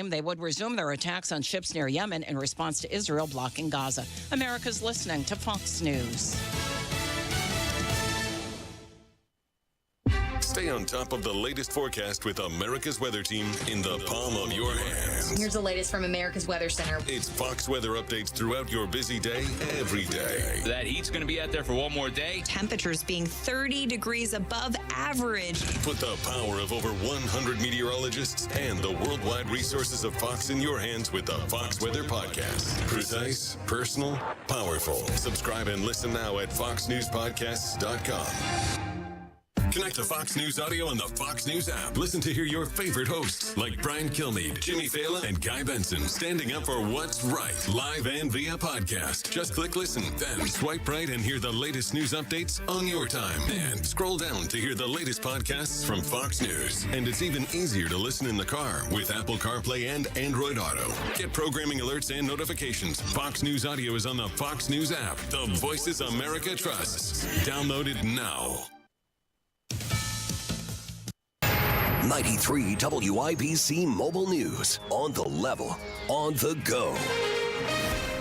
They would resume their attacks on ships near Yemen in response to Israel blocking Gaza. America's listening to Fox News. Stay on top of the latest forecast with America's Weather Team in the palm of your hands. Here's the latest from America's Weather Center. It's Fox weather updates throughout your busy day, every day. That heat's going to be out there for one more day. Temperatures being 30 degrees above average. Put the power of over 100 meteorologists and the worldwide resources of Fox in your hands with the Fox Weather Podcast. Precise, personal, powerful. Subscribe and listen now at foxnewspodcasts.com. Connect to Fox News Audio on the Fox News app. Listen to hear your favorite hosts like Brian Kilmeade, Jimmy Fallon, and Guy Benson standing up for what's right, live and via podcast. Just click listen, then swipe right and hear the latest news updates on your time. And scroll down to hear the latest podcasts from Fox News. And it's even easier to listen in the car with Apple CarPlay and Android Auto. Get programming alerts and notifications. Fox News Audio is on the Fox News app. The voices America trusts. Download it now. 93 WIBC Mobile News. On the level, on the go.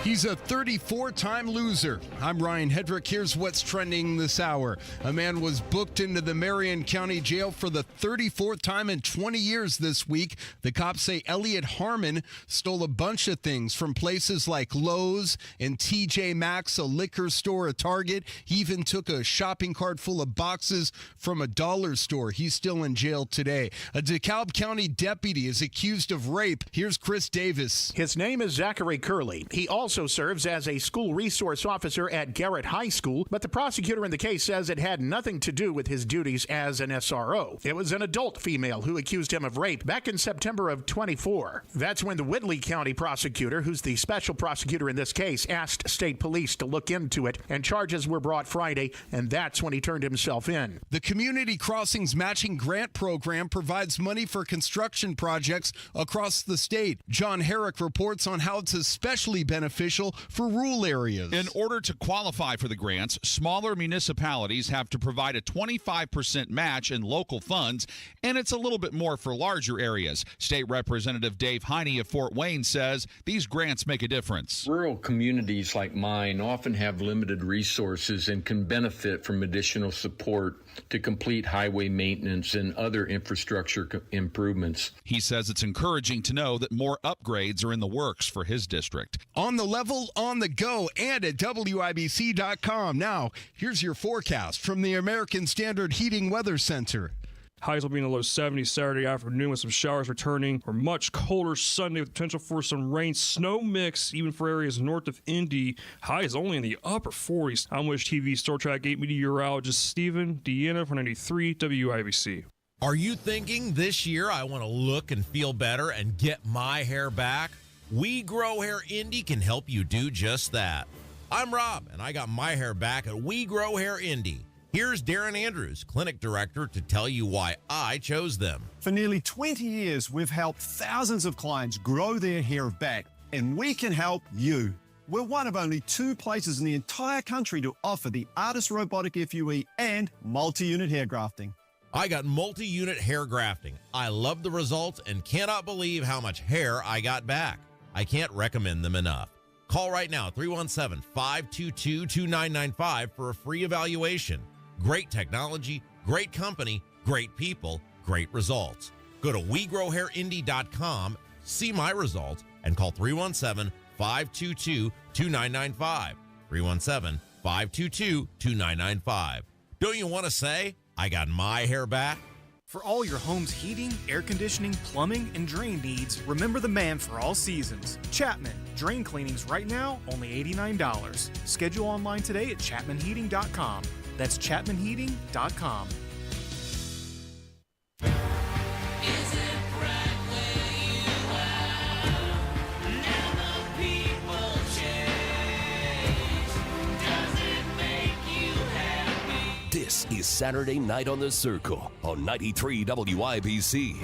He's a 34-time loser. I'm Ryan Hedrick. Here's what's trending this hour. A man was booked into the Marion County Jail for the 34th time in 20 years this week. The cops say Elliot Harmon stole a bunch of things from places like Lowe's and TJ Maxx, a liquor store, a Target. He even took a shopping cart full of boxes from a dollar store. He's still in jail today. A DeKalb County deputy is accused of rape. Here's Chris Davis. His name is Zachary Curley. He also serves as a school resource officer at Garrett High School, but the prosecutor in the case says it had nothing to do with his duties as an SRO. It was an adult female who accused him of rape back in September of 24. That's when the Whitley County prosecutor, who's the special prosecutor in this case, asked state police to look into it, and charges were brought Friday, and that's when he turned himself in. The Community Crossings Matching Grant Program provides money for construction projects across the state. John Herrick reports on how it's especially beneficial for rural areas. In order to qualify for the grants, smaller municipalities have to provide a 25% match in local funds, and it's a little bit more for larger areas. State Representative Dave Heine of Fort Wayne says these grants make a difference. Rural communities like mine often have limited resources and can benefit from additional support to complete highway maintenance and other infrastructure improvements. He says it's encouraging to know that more upgrades are in the works for his district. On the level, on the go, and at WIBC.com. Now, here's your forecast from the American Standard Heating Weather Center. Highs will be in the low 70s Saturday afternoon with some showers returning, or much colder Sunday with potential for some rain, snow mix, even for areas north of Indy. Highs only in the upper 40s. I'm Wish TV Store Track 8 meteorologist Stephen Deanna for 93 WIBC. Are you thinking this year I want to look and feel better and get my hair back? We Grow Hair Indy can help you do just that. I'm Rob, and I got my hair back at We Grow Hair Indy. Here's Darren Andrews, clinic director, to tell you why I chose them. For nearly 20 years, we've helped thousands of clients grow their hair back, and we can help you. We're one of only 2 places in the entire country to offer the ARTIS Robotic FUE and multi-unit hair grafting. I got multi-unit hair grafting. I love the results and cannot believe how much hair I got back. I can't recommend them enough. Call right now, 317-522-2995 for a free evaluation. Great technology, great company, great people, great results. Go to WeGrowHairIndy.com, see my results, and call 317-522-2995. 317-522-2995. Don't you want to say, I got my hair back? For all your home's heating, air conditioning, plumbing, and drain needs, remember the man for all seasons. Chapman. Drain cleanings right now, only $89. Schedule online today at ChapmanHeating.com. That's ChapmanHeating.com. This is Saturday Night on the Circle on 93 WIBC.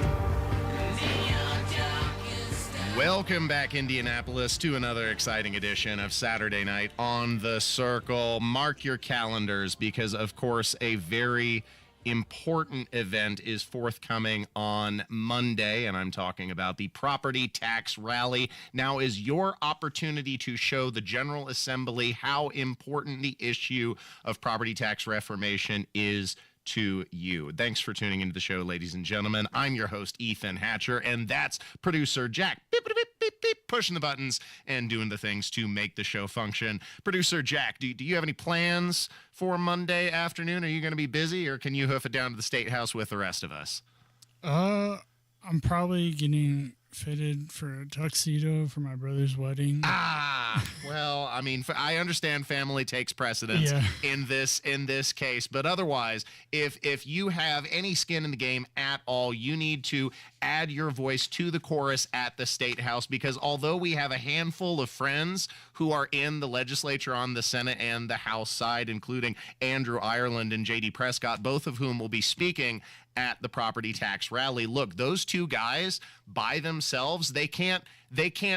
Welcome back, Indianapolis, to another exciting edition of Saturday Night on the Circle. Mark your calendars because, of course, a very important event is forthcoming on Monday, and I'm talking about the property tax rally. Now is your opportunity to show the General Assembly how important the issue of property tax reformation is to you. Thanks for tuning into the show, ladies and gentlemen. I'm your host, Ethan Hatcher, and that's producer Jack, beep, beep, beep, beep, beep, pushing the buttons and doing the things to make the show function. Producer Jack, do you have any plans for Monday afternoon? Are you going to be busy, or can you hoof it down to the State House with the rest of us? I'm probably getting fitted for a tuxedo for my brother's wedding. Well, I mean, I understand family takes precedence in this case, but otherwise, if you have any skin in the game at all, you need to add your voice to the chorus at the State House, because although we have a handful of friends who are in the legislature on the Senate and the House side, including Andrew Ireland and J.D. Prescott, both of whom will be speaking at the property tax rally. Look, those two guys by themselves, they can't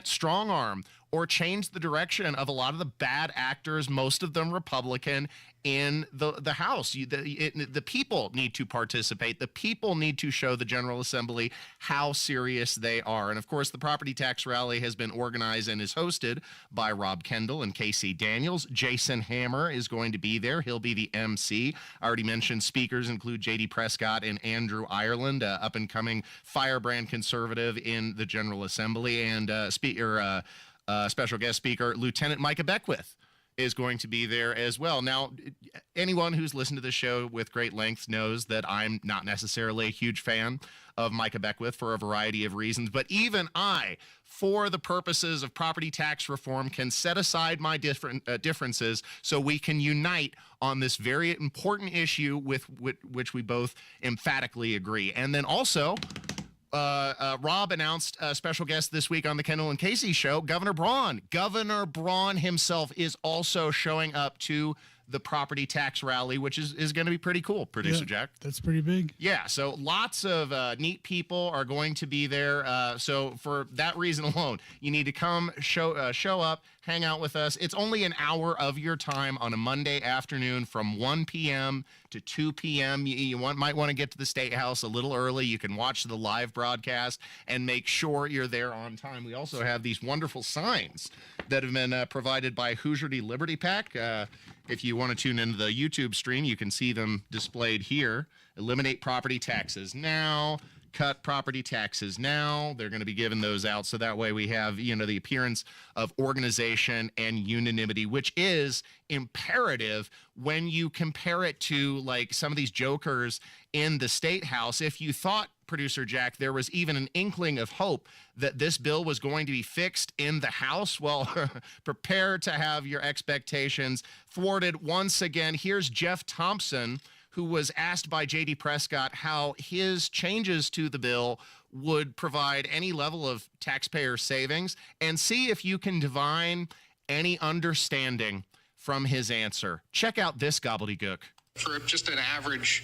strong arm or change the direction of a lot of the bad actors, most of them Republican, in the House. The people need to participate. The people need to show the General Assembly how serious they are. And of course, the property tax rally has been organized and is hosted by Rob Kendall and Casey Daniels. Jason Hammer is going to be there. He'll be the MC. I already mentioned speakers include J.D. Prescott and Andrew Ireland, up-and-coming firebrand conservative in the General Assembly, and special guest speaker, Lieutenant Micah Beckwith, is going to be there as well. Now, anyone who's listened to the show with great length knows that I'm not necessarily a huge fan of Micah Beckwith for a variety of reasons, but even I, for the purposes of property tax reform, can set aside my differences so we can unite on this very important issue with which we both emphatically agree. And then also, Rob announced a special guest this week on the Kendall and Casey show, Governor Braun. Governor Braun himself is also showing up to the property tax rally, which is going to be pretty cool, Producer Jack. That's pretty big. Yeah, so lots of neat people are going to be there. So for that reason alone, you need to come show up, hang out with us. It's only an hour of your time on a Monday afternoon from 1 p.m. to 2 p.m. You might want to get to the State House a little early. You can watch the live broadcast and make sure you're there on time. We also have these wonderful signs that have been provided by Hoosier Liberty PAC. If you want to tune into the YouTube stream, you can see them displayed here. Eliminate property taxes now. Cut property taxes now. They're going to be giving those out, so that way we have, the appearance of organization and unanimity, which is imperative when you compare it to like some of these jokers in the State House. If you thought, Producer Jack, there was even an inkling of hope that this bill was going to be fixed in the House, well, prepare to have your expectations thwarted once again. Here's Jeff Thompson, who was asked by J.D. Prescott how his changes to the bill would provide any level of taxpayer savings, and see if you can divine any understanding from his answer. Check out this gobbledygook. For just an average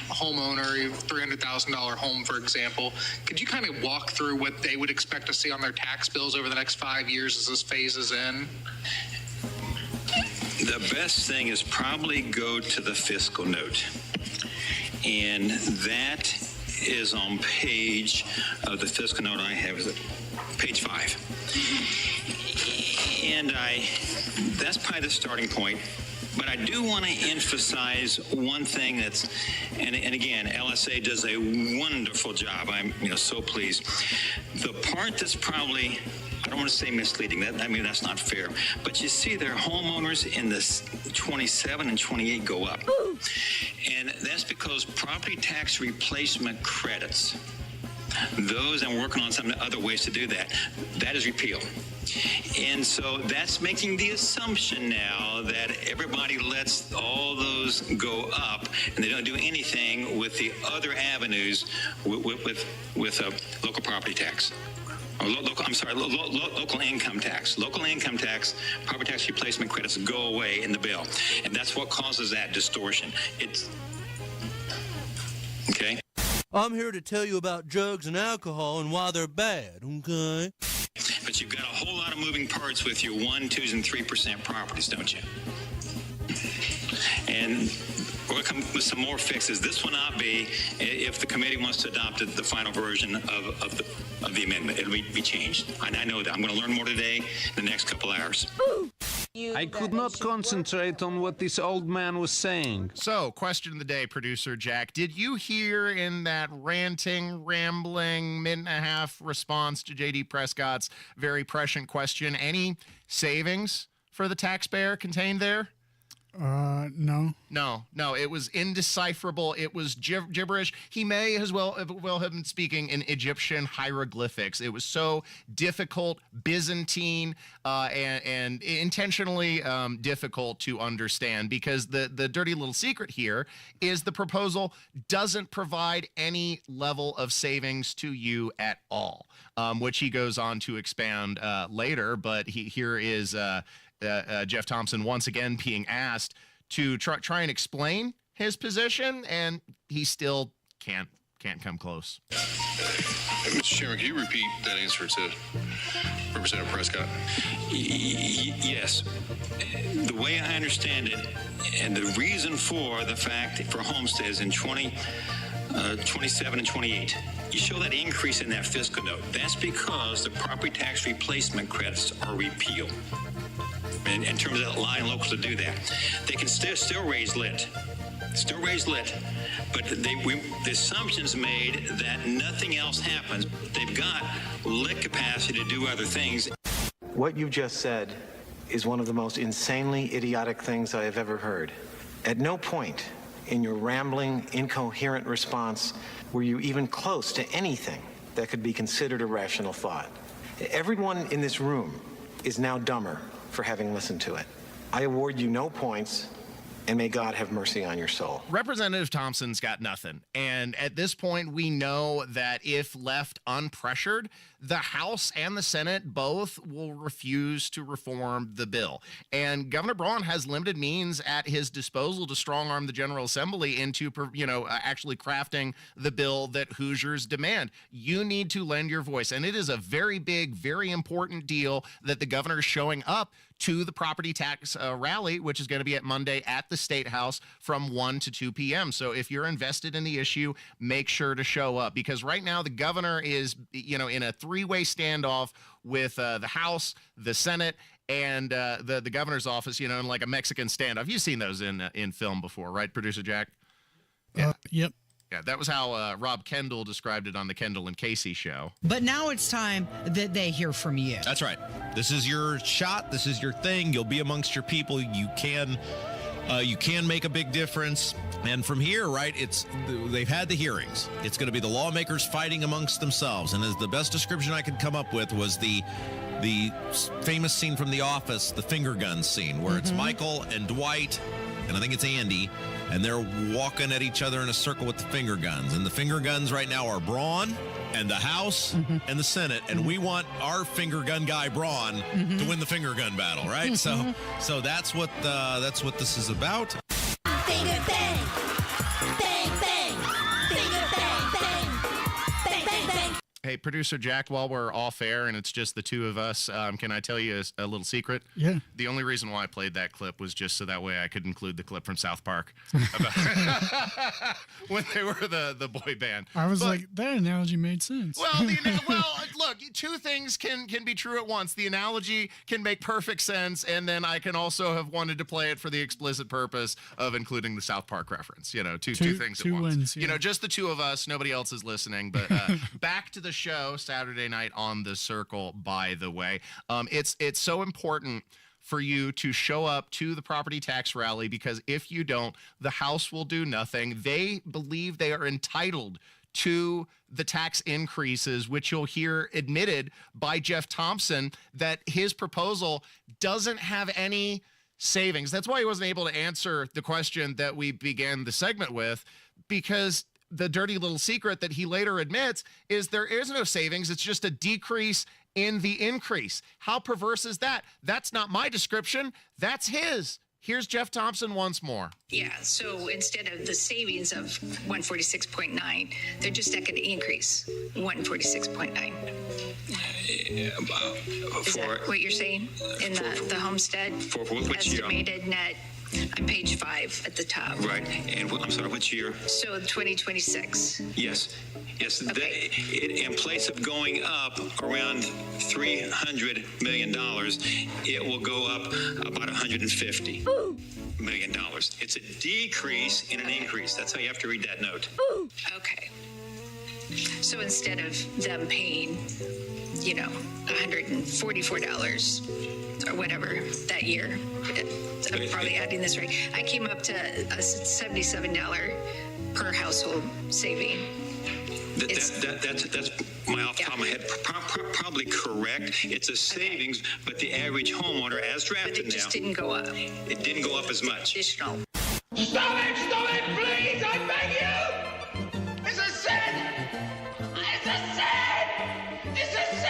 homeowner, $300,000 home, for example, could you kind of walk through what they would expect to see on their tax bills over the next 5 years as this phases in? The best thing is probably go to the fiscal note. And that is on page of the fiscal note I have, is it page 5. And that's probably the starting point. But I do want to emphasize one thing and again, LSA does a wonderful job. I'm so pleased. The part that's probably, I don't want to say misleading, that's not fair, but you see their homeowners in this 27 and 28 go up. And that's because property tax replacement credits, those, and we're working on some other ways to do that, that is repealed. And so that's making the assumption now that everybody lets all those go up and they don't do anything with the other avenues with local property tax. Local income tax. Local income tax, property tax replacement credits go away in the bill. And that's what causes that distortion. Okay? I'm here to tell you about drugs and alcohol and why they're bad, okay? But you've got a whole lot of moving parts with your 1%, 2%, and 3% properties, don't you? And We're going to come with some more fixes. This will not be, if the committee wants to adopt the final version of the amendment. It'll be changed. I know that. I'm going to learn more today in the next couple hours. I could not concentrate on what this old man was saying. So, question of the day, producer Jack. Did you hear in that ranting, rambling, minute-and-a-half response to J.D. Prescott's very prescient question any savings for the taxpayer contained there? No. No, it was indecipherable. It was gibberish. He may as well have been speaking in Egyptian hieroglyphics. It was so difficult, Byzantine, and intentionally difficult to understand, because the dirty little secret here is the proposal doesn't provide any level of savings to you at all, which he goes on to expand later. But here is Jeff Thompson once again being asked to try and explain his position, and he still can't come close. Mr. Chairman, can you repeat that answer to Representative Prescott? Yes. The way I understand it, and the reason for the fact for homesteads in 27 and 28, you show that increase in that fiscal note. That's because the property tax replacement credits are repealed. In terms of allowing locals to do that, they can still raise lit, but the assumption's made that nothing else happens. They've got lit capacity to do other things. What you just said is one of the most insanely idiotic things I have ever heard. At no point in your rambling, incoherent response were you even close to anything that could be considered a rational thought. Everyone in this room is now dumber for having listened to it. I award you no points, and may God have mercy on your soul. Representative Thompson's got nothing. And at this point, we know that if left unpressured, the House and the Senate both will refuse to reform the bill. And Governor Braun has limited means at his disposal to strong-arm the General Assembly into, actually crafting the bill that Hoosiers demand. You need to lend your voice. And it is a very big, very important deal that the governor is showing up to the property tax rally, which is going to be at Monday at the State House from 1 to 2 p.m. So if you're invested in the issue, make sure to show up, because right now the governor is, in a three-way standoff with the House, the Senate, and the governor's office, in like a Mexican standoff. You've seen those in film before, right, Producer Jack? Yeah. Yep. Yeah, that was how Rob Kendall described it on the Kendall and Casey show. But now it's time that they hear from you. That's right. This is your shot. This is your thing. You'll be amongst your people. You can make a big difference. And from here, right, they've had the hearings. It's going to be the lawmakers fighting amongst themselves. And as the best description I could come up with was the famous scene from The Office, the finger gun scene, where it's Michael and Dwight, and I think it's Andy, and they're walking at each other in a circle with the finger guns. And the finger guns right now are Braun and the House and the Senate. And we want our finger gun guy, Braun, to win the finger gun battle, right? So that's what this is about. Finger bang! Bang, bang! Finger bang, bang! Bang, bang, bang! Hey, Producer Jack, while we're off air and it's just the two of us, can I tell you a little secret? Yeah. The only reason why I played that clip was just so that way I could include the clip from South Park about when they were the boy band. Like, that analogy made sense. Well, look, two things can be true at once. The analogy can make perfect sense, and then I can also have wanted to play it for the explicit purpose of including the South Park reference. Two things at once. Wins, yeah. Just the two of us. Nobody else is listening. But back to the show Saturday night on The Circle, by the way. It's so important for you to show up to the property tax rally, because if you don't, the House will do nothing. They believe they are entitled to the tax increases, which you'll hear admitted by Jeff Thompson that his proposal doesn't have any savings. That's why he wasn't able to answer the question that we began the segment with, because the dirty little secret that he later admits is there is no savings. It's just a decrease in the increase. How perverse is that? That's not my description. That's his. Here's Jeff Thompson once more. Yeah, so instead of the savings of 146.9, they're just not going to increase 146.9. Is that what you're saying? In the homestead For which year? Estimated net On page 5 at the top. Right. And I'm sorry, which year? So 2026. Yes. Yes. Okay. In place of going up around $300 million, it will go up about $150 million. It's a decrease in an increase. That's how you have to read that note. Okay. So instead of them paying, $144 or whatever that year, I'm probably adding this right, I came up to a $77 per household saving. That's my off the top of my head. Probably correct. It's a savings, but the average homeowner, as drafted But it just didn't go up. it didn't go up as much. Additional. Stop it, please, I beg you! It's a sin! It's a sin! It's a sin!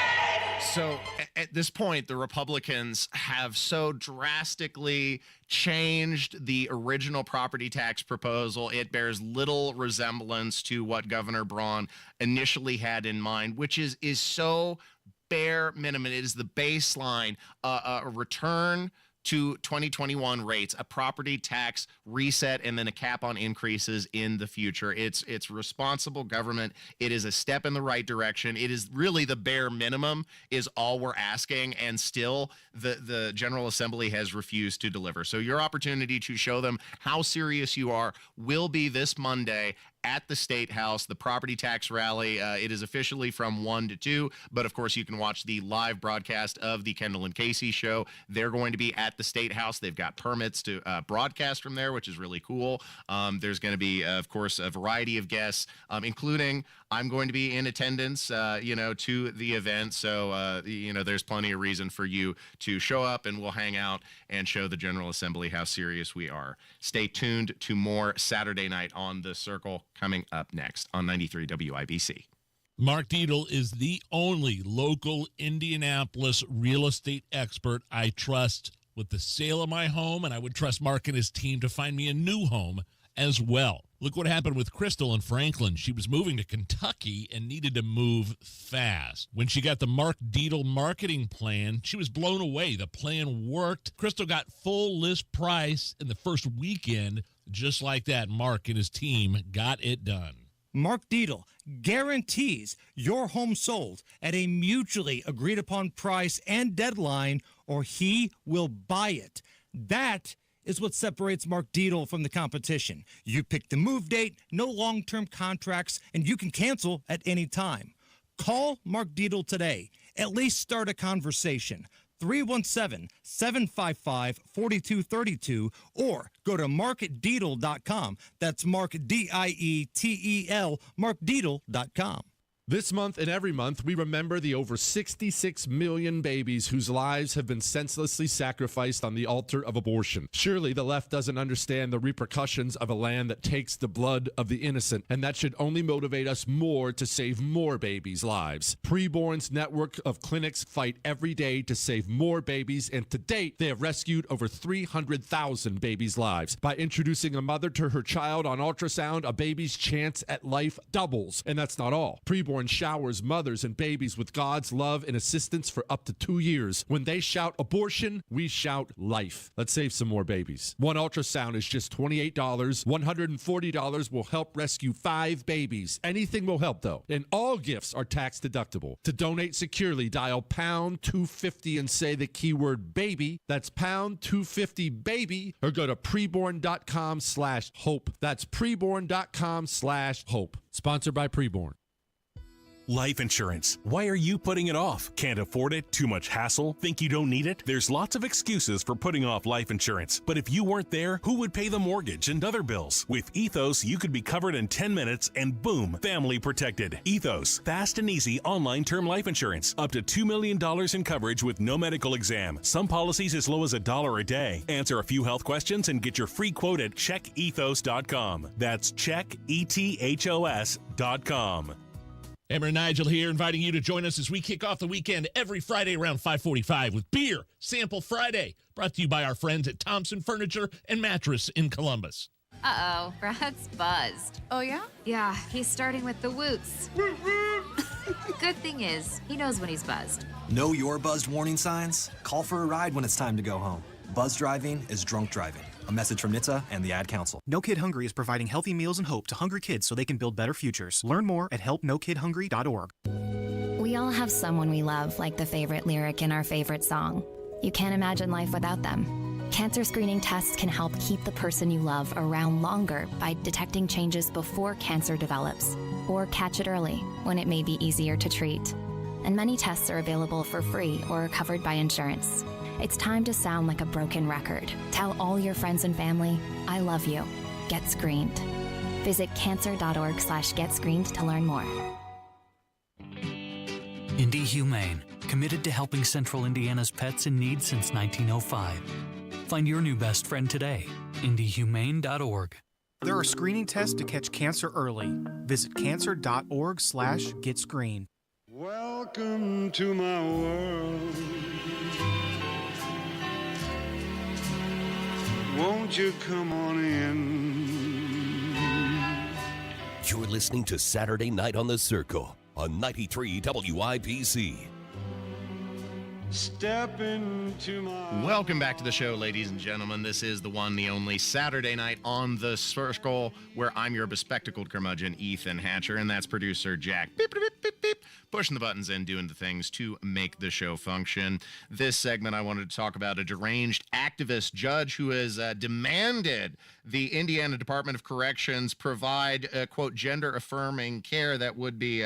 So at this point, the Republicans have so drastically changed the original property tax proposal. It bears little resemblance to what Governor Braun initially had in mind, which is so bare minimum. It is the baseline, a return to 2021 rates, a property tax reset, and then a cap on increases in the future. It's responsible government. It is a step in the right direction. It is really the bare minimum is all we're asking, and still the General Assembly has refused to deliver. So your opportunity to show them how serious you are will be this Monday at the State House, the property tax rally. It is officially from 1 to 2, but of course you can watch the live broadcast of the Kendall and Casey show. They're going to be at the State House. They've got permits to broadcast from there, which is really cool. There's going to be, of course, a variety of guests, including I'm going to be in attendance, to the event. So, there's plenty of reason for you to show up, and we'll hang out and show the General Assembly how serious we are. Stay tuned to more Saturday Night on the Circle coming up next on 93 WIBC. Mark Dietel is the only local Indianapolis real estate expert I trust with the sale of my home, and I would trust Mark and his team to find me a new home as well. Look what happened with Crystal in Franklin. She was moving to Kentucky and needed to move fast. When she got the Mark Dietel marketing plan, she was blown away. The plan worked. Crystal got full list price in the first weekend. Just like that, Mark and his team got it done. Mark Dietel guarantees your home sold at a mutually agreed upon price and deadline, or he will buy it. That is what separates Mark Dietel from the competition. You pick the move date, no long-term contracts, and you can cancel at any time. Call Mark Dietel today. At least start a conversation. 317-755-4232, or go to markdietel.com. That's Mark, D-I-E-T-E-L, markdietel.com. This month and every month, we remember the over 66 million babies whose lives have been senselessly sacrificed on the altar of abortion. Surely the left doesn't understand the repercussions of a land that takes the blood of the innocent, and that should only motivate us more to save more babies' lives. Preborn's network of clinics fight every day to save more babies, and to date, they have rescued over 300,000 babies' lives. By introducing a mother to her child on ultrasound, a baby's chance at life doubles. And that's not all. Preborn showers mothers and babies with God's love and assistance for up to 2 years. When they shout abortion, we shout life. Let's save some more babies. One ultrasound is just $28. $140 will help rescue 5 babies. Anything will help, though. And all gifts are tax deductible. To donate securely, dial pound 250 and say the keyword baby. That's pound 250 baby, or go to preborn.com/hope. That's preborn.com/hope. Sponsored by Preborn. Life insurance. Why are you putting it off? Can't afford it? Too much hassle? Think you don't need it? There's lots of excuses for putting off life insurance. But if you weren't there, who would pay the mortgage and other bills? With Ethos, you could be covered in 10 minutes and boom, family protected. Ethos, fast and easy online term life insurance. Up to $2 million in coverage with no medical exam. Some policies as low as $1 a day. Answer a few health questions and get your free quote at checkethos.com. That's checkethos.com. Hammer and Nigel here, inviting you to join us as we kick off the weekend every Friday around 5:45 with Beer Sample Friday, brought to you by our friends at Thompson Furniture and Mattress in Columbus. Uh-oh, Brad's buzzed. Oh, yeah? Yeah, he's starting with the woots. Good thing is, he knows when he's buzzed. Know your buzzed warning signs? Call for a ride when it's time to go home. Buzz driving is drunk driving. A message from NHTSA and the Ad Council. No Kid Hungry is providing healthy meals and hope to hungry kids so they can build better futures. Learn more at helpnokidhungry.org. We all have someone we love, like the favorite lyric in our favorite song. You can't imagine life without them. Cancer screening tests can help keep the person you love around longer by detecting changes before cancer develops, or catch it early when it may be easier to treat. And many tests are available for free or are covered by insurance. It's time to sound like a broken record. Tell all your friends and family, I love you. Get screened. Visit cancer.org/getscreened to learn more. Indy Humane, committed to helping Central Indiana's pets in need since 1905. Find your new best friend today. IndyHumane.org. There are screening tests to catch cancer early. Visit cancer.org/getscreened. Welcome to my world. Won't you come on in? You're listening to Saturday Night on the Circle on 93 WIPC. Step into my... Welcome back to the show, ladies and gentlemen. This is the one, the only Saturday Night on the Circle, where I'm your bespectacled curmudgeon, Ethan Hatcher, and that's producer Jack. Beep, beep, beep, beep, beep. Pushing the buttons and doing the things to make the show function. This segment, I wanted to talk about a deranged activist judge who has demanded the Indiana Department of Corrections provide, quote, gender-affirming care that would be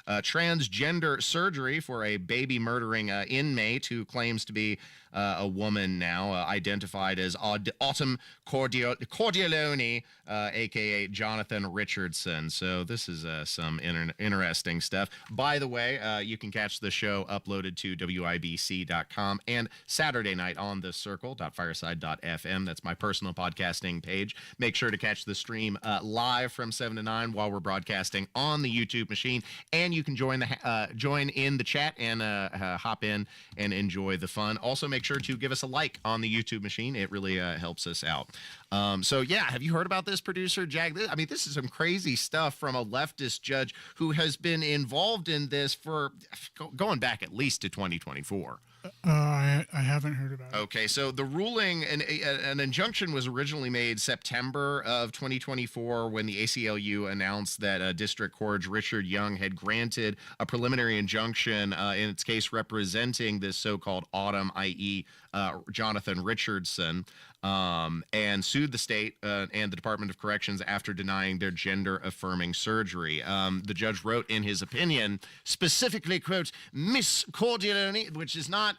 transgender surgery for a baby-murdering inmate who claims to be a woman now, identified as Autumn Cordialoni, a.k.a. Jonathan Richardson. So this is some interesting stuff. By the way, you can catch the show uploaded to WIBC.com and Saturday Night on the Circle.fireside.fm. That's my personal podcasting page. Make sure to catch the stream live from 7 to 9 while we're broadcasting on the YouTube machine. And you can join in the chat and hop in and enjoy the fun. Also, make sure to give us a like on the YouTube machine. It really helps us out. So yeah, have you heard about this, producer Jag? I mean, this is some crazy stuff from a leftist judge who has been involved in this for going back at least to 2024. I haven't heard about it. Okay, so the ruling, an injunction was originally made September of 2024 when the ACLU announced that District Court Richard Young had granted a preliminary injunction in its case representing this so-called Autumn, i.e. Jonathan Richardson, and sued the state and the Department of Corrections after denying their gender-affirming surgery. The judge wrote in his opinion, specifically, quote, Miss Cordialoni, which is not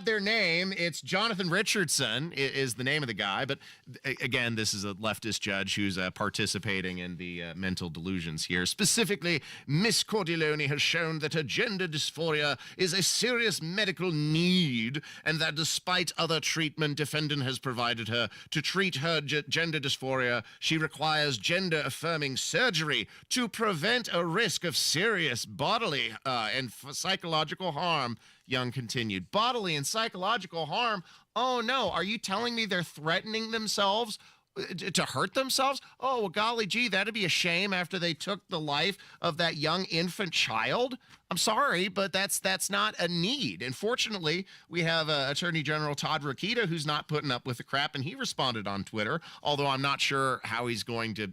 their name. It's Jonathan Richardson is the name of the guy. But again, this is a leftist judge who's participating in the mental delusions here. Specifically, Miss Cordialoni has shown that her gender dysphoria is a serious medical need and that despite other treatment defendant has provided her to treat her gender dysphoria, she requires gender-affirming surgery to prevent a risk of serious bodily and psychological harm. Young continued. Bodily and psychological harm? Oh no, are you telling me they're threatening themselves to hurt themselves? Oh, well, golly gee, that'd be a shame after they took the life of that young infant child. I'm sorry, but that's not a need. And fortunately, we have Attorney General Todd Rokita, who's not putting up with the crap, and he responded on Twitter, although I'm not sure how he's going to...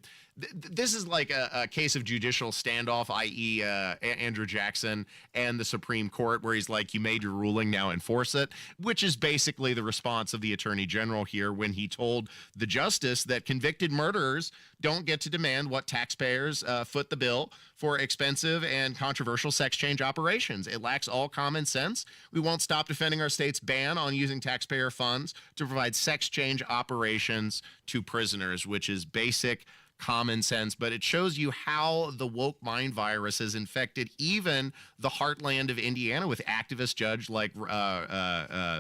This is like a case of judicial standoff, i.e. Andrew Jackson and the Supreme Court, where he's like, you made your ruling, now enforce it, which is basically the response of the Attorney General here when he told the justice that convicted murderers don't get to demand what taxpayers foot the bill for expensive and controversial sex change operations. It lacks all common sense. We won't stop defending our state's ban on using taxpayer funds to provide sex change operations to prisoners, which is basic common sense, but it shows you how the woke mind virus has infected even the heartland of Indiana with activist judge like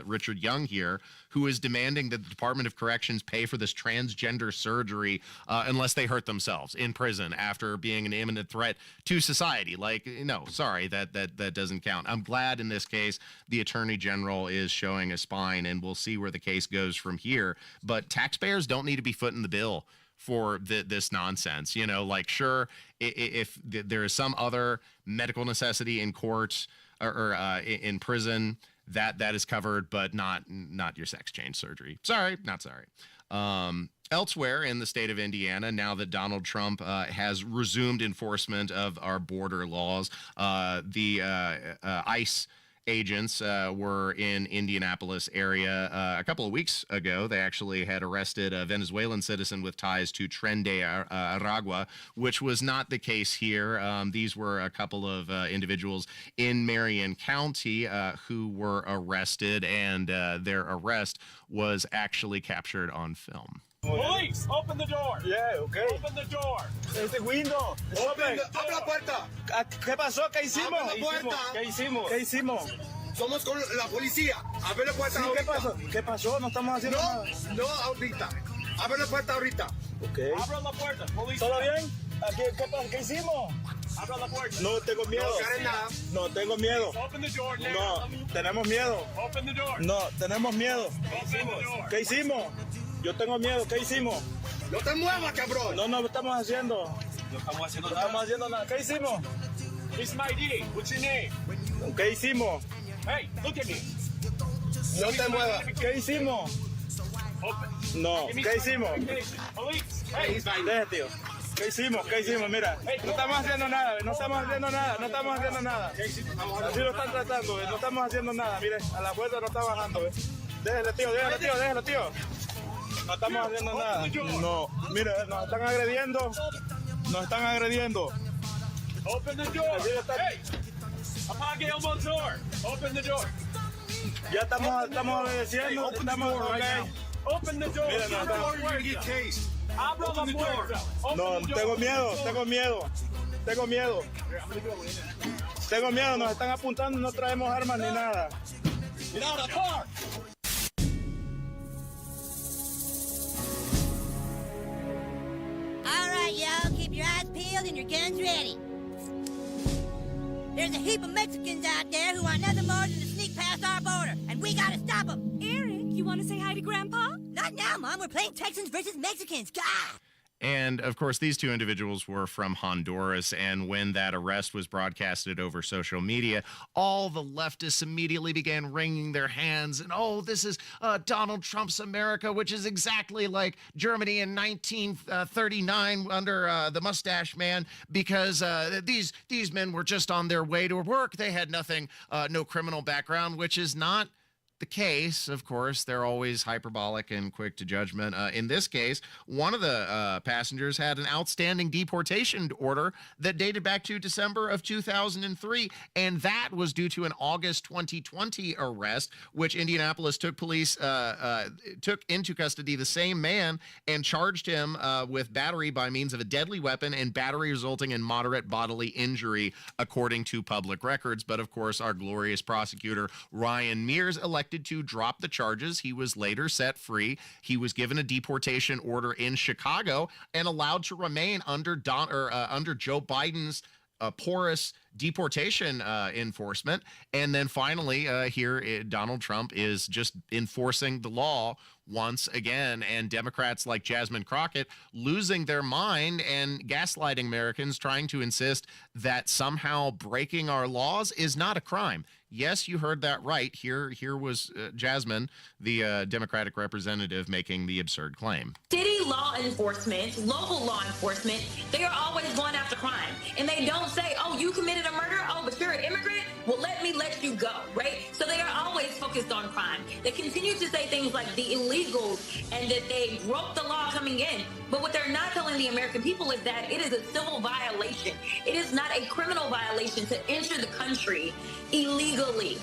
Richard Young here, who is demanding that the Department of Corrections pay for this transgender surgery unless they hurt themselves in prison after being an imminent threat to society. Like, no, sorry, that doesn't count. I'm glad in this case the Attorney General is showing a spine, and we'll see where the case goes from here. But taxpayers don't need to be footing the bill for this nonsense. You know, like, sure, if there is some other medical necessity in court or in prison, that is covered, but not your sex change surgery. Sorry, not sorry. Elsewhere in the state of Indiana, now that Donald Trump has resumed enforcement of our border laws, the ICE agents were in Indianapolis area a couple of weeks ago. They actually had arrested a Venezuelan citizen with ties to Tren de Aragua, which was not the case here. These were a couple of individuals in Marion County who were arrested, and their arrest was actually captured on film. Police, open the door. Yeah, okay. Open the door. Este window. Open. Abre la puerta. ¿Qué pasó? ¿Qué hicimos? Abre la puerta. ¿Qué hicimos? ¿Qué hicimos? Somos con la policía. Abre la puerta ahorita. ¿Qué pasó? ¿Qué pasó? No estamos haciendo nada. No, ahorita. Abre la puerta ahorita. Okay. Abre la puerta. Police. ¿Todo bien? ¿Qué pasó? ¿Qué hicimos? Abre la puerta. No tengo miedo. No tengo miedo. Open the door now. No, tenemos miedo. Open the door. No, tenemos miedo. ¿Qué hicimos? Yo tengo miedo. ¿Qué hicimos? No te muevas, cabrón. No, no estamos haciendo. No estamos haciendo nada. No estamos haciendo nada. ¿Qué hicimos? It's my ID. What's your name? ¿Qué hicimos? Hey, look at me. No te muevas. ¿Qué hicimos? No. ¿Qué hicimos? Hey, deja, tío. ¿Qué hicimos? ¿Qué hicimos? Mira, no estamos haciendo nada. No estamos haciendo nada. No estamos haciendo nada. Así lo están tratando. No estamos haciendo nada. Mire, a la puerta no está bajando. Déjale, tío. Déjalo, tío. Déjalo, tío. No estamos haciendo nada. No, mire, nos están agrediendo. Nos están agrediendo. Open the door. Hey, apague el motor. Open the door. Ya estamos obedeciendo. Estamos okay. Open the door. Mira, no, abra la puerta. No, tengo miedo. Tengo miedo. Tengo miedo. Nos están apuntando. No traemos armas ni nada. Get out of the car. All right, y'all, keep your eyes peeled and your guns ready. There's a heap of Mexicans out there who want nothing more than to sneak past our border, and we gotta stop them. Eric, you want to say hi to Grandpa? Not now, Mom. We're playing Texans versus Mexicans. God! And, of course, these two individuals were from Honduras, and when that arrest was broadcasted over social media, all the leftists immediately began wringing their hands, and, oh, this is Donald Trump's America, which is exactly like Germany in 1939 under the Mustache Man, because these men were just on their way to work. They had nothing, no criminal background, which is not the case. Of course, they're always hyperbolic and quick to judgment. In this case, one of the passengers had an outstanding deportation order that dated back to December of 2003, and that was due to an August 2020 arrest, which Indianapolis took into custody the same man and charged him with battery by means of a deadly weapon and battery resulting in moderate bodily injury, according to public records. But of course, our glorious prosecutor, Ryan Mears, elected to drop the charges. He was later set free. He was given a deportation order in Chicago and allowed to remain under Joe Biden's porous deportation enforcement. And then finally, here, Donald Trump is just enforcing the law once again, and Democrats like Jasmine Crockett losing their mind and gaslighting Americans, trying to insist that somehow breaking our laws is not a crime. Yes, you heard that right. Here was Jasmine, the Democratic representative, making the absurd claim. City law enforcement, local law enforcement, they are always going after crime. And they don't say, oh, you committed a murder? Oh, but you're an immigrant? Well, let me let you go, right? So they are always focused on crime. They continue to say things like the illegals and that they broke the law coming in. But what they're not telling the American people is that it is a civil violation. It is not a criminal violation to enter the country illegally.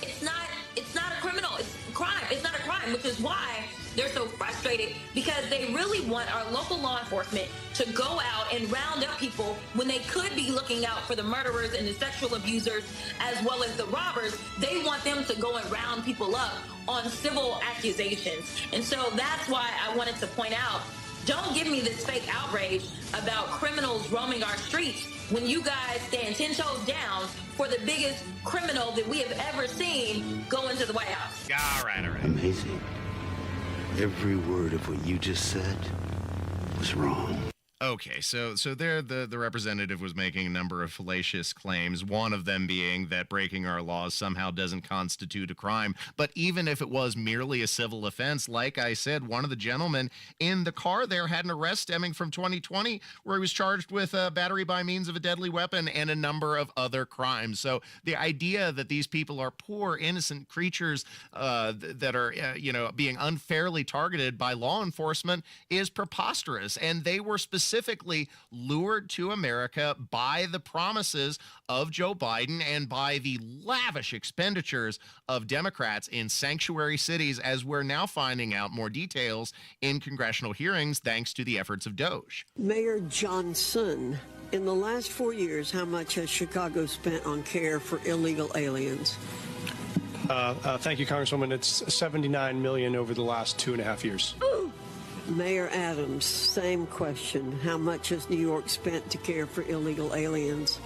It's not a criminal. It's a crime. It's not a crime, which is why they're so frustrated, because they really want our local law enforcement to go out and round up people when they could be looking out for the murderers and the sexual abusers as well as the robbers. They want them to go and round people up on civil accusations. And so that's why I wanted to point out, don't give me this fake outrage about criminals roaming our streets when you guys stand 10 toes down for the biggest criminal that we have ever seen go into the White House. All right. Amazing. Every word of what you just said was wrong. Okay, so there the representative was making a number of fallacious claims, one of them being that breaking our laws somehow doesn't constitute a crime. But even if it was merely a civil offense, like I said, one of the gentlemen in the car there had an arrest stemming from 2020 where he was charged with battery by means of a deadly weapon and a number of other crimes. So the idea that these people are poor, innocent creatures that are, being unfairly targeted by law enforcement is preposterous. And they were specifically lured to America by the promises of Joe Biden and by the lavish expenditures of Democrats in sanctuary cities, as we're now finding out more details in congressional hearings thanks to the efforts of DOJ. Mayor Johnson, in the last 4 years, how much has Chicago spent on care for illegal aliens? Thank you, Congresswoman. It's $79 million over the last 2.5 years. Mayor Adams, same question. How much has New York spent to care for illegal aliens?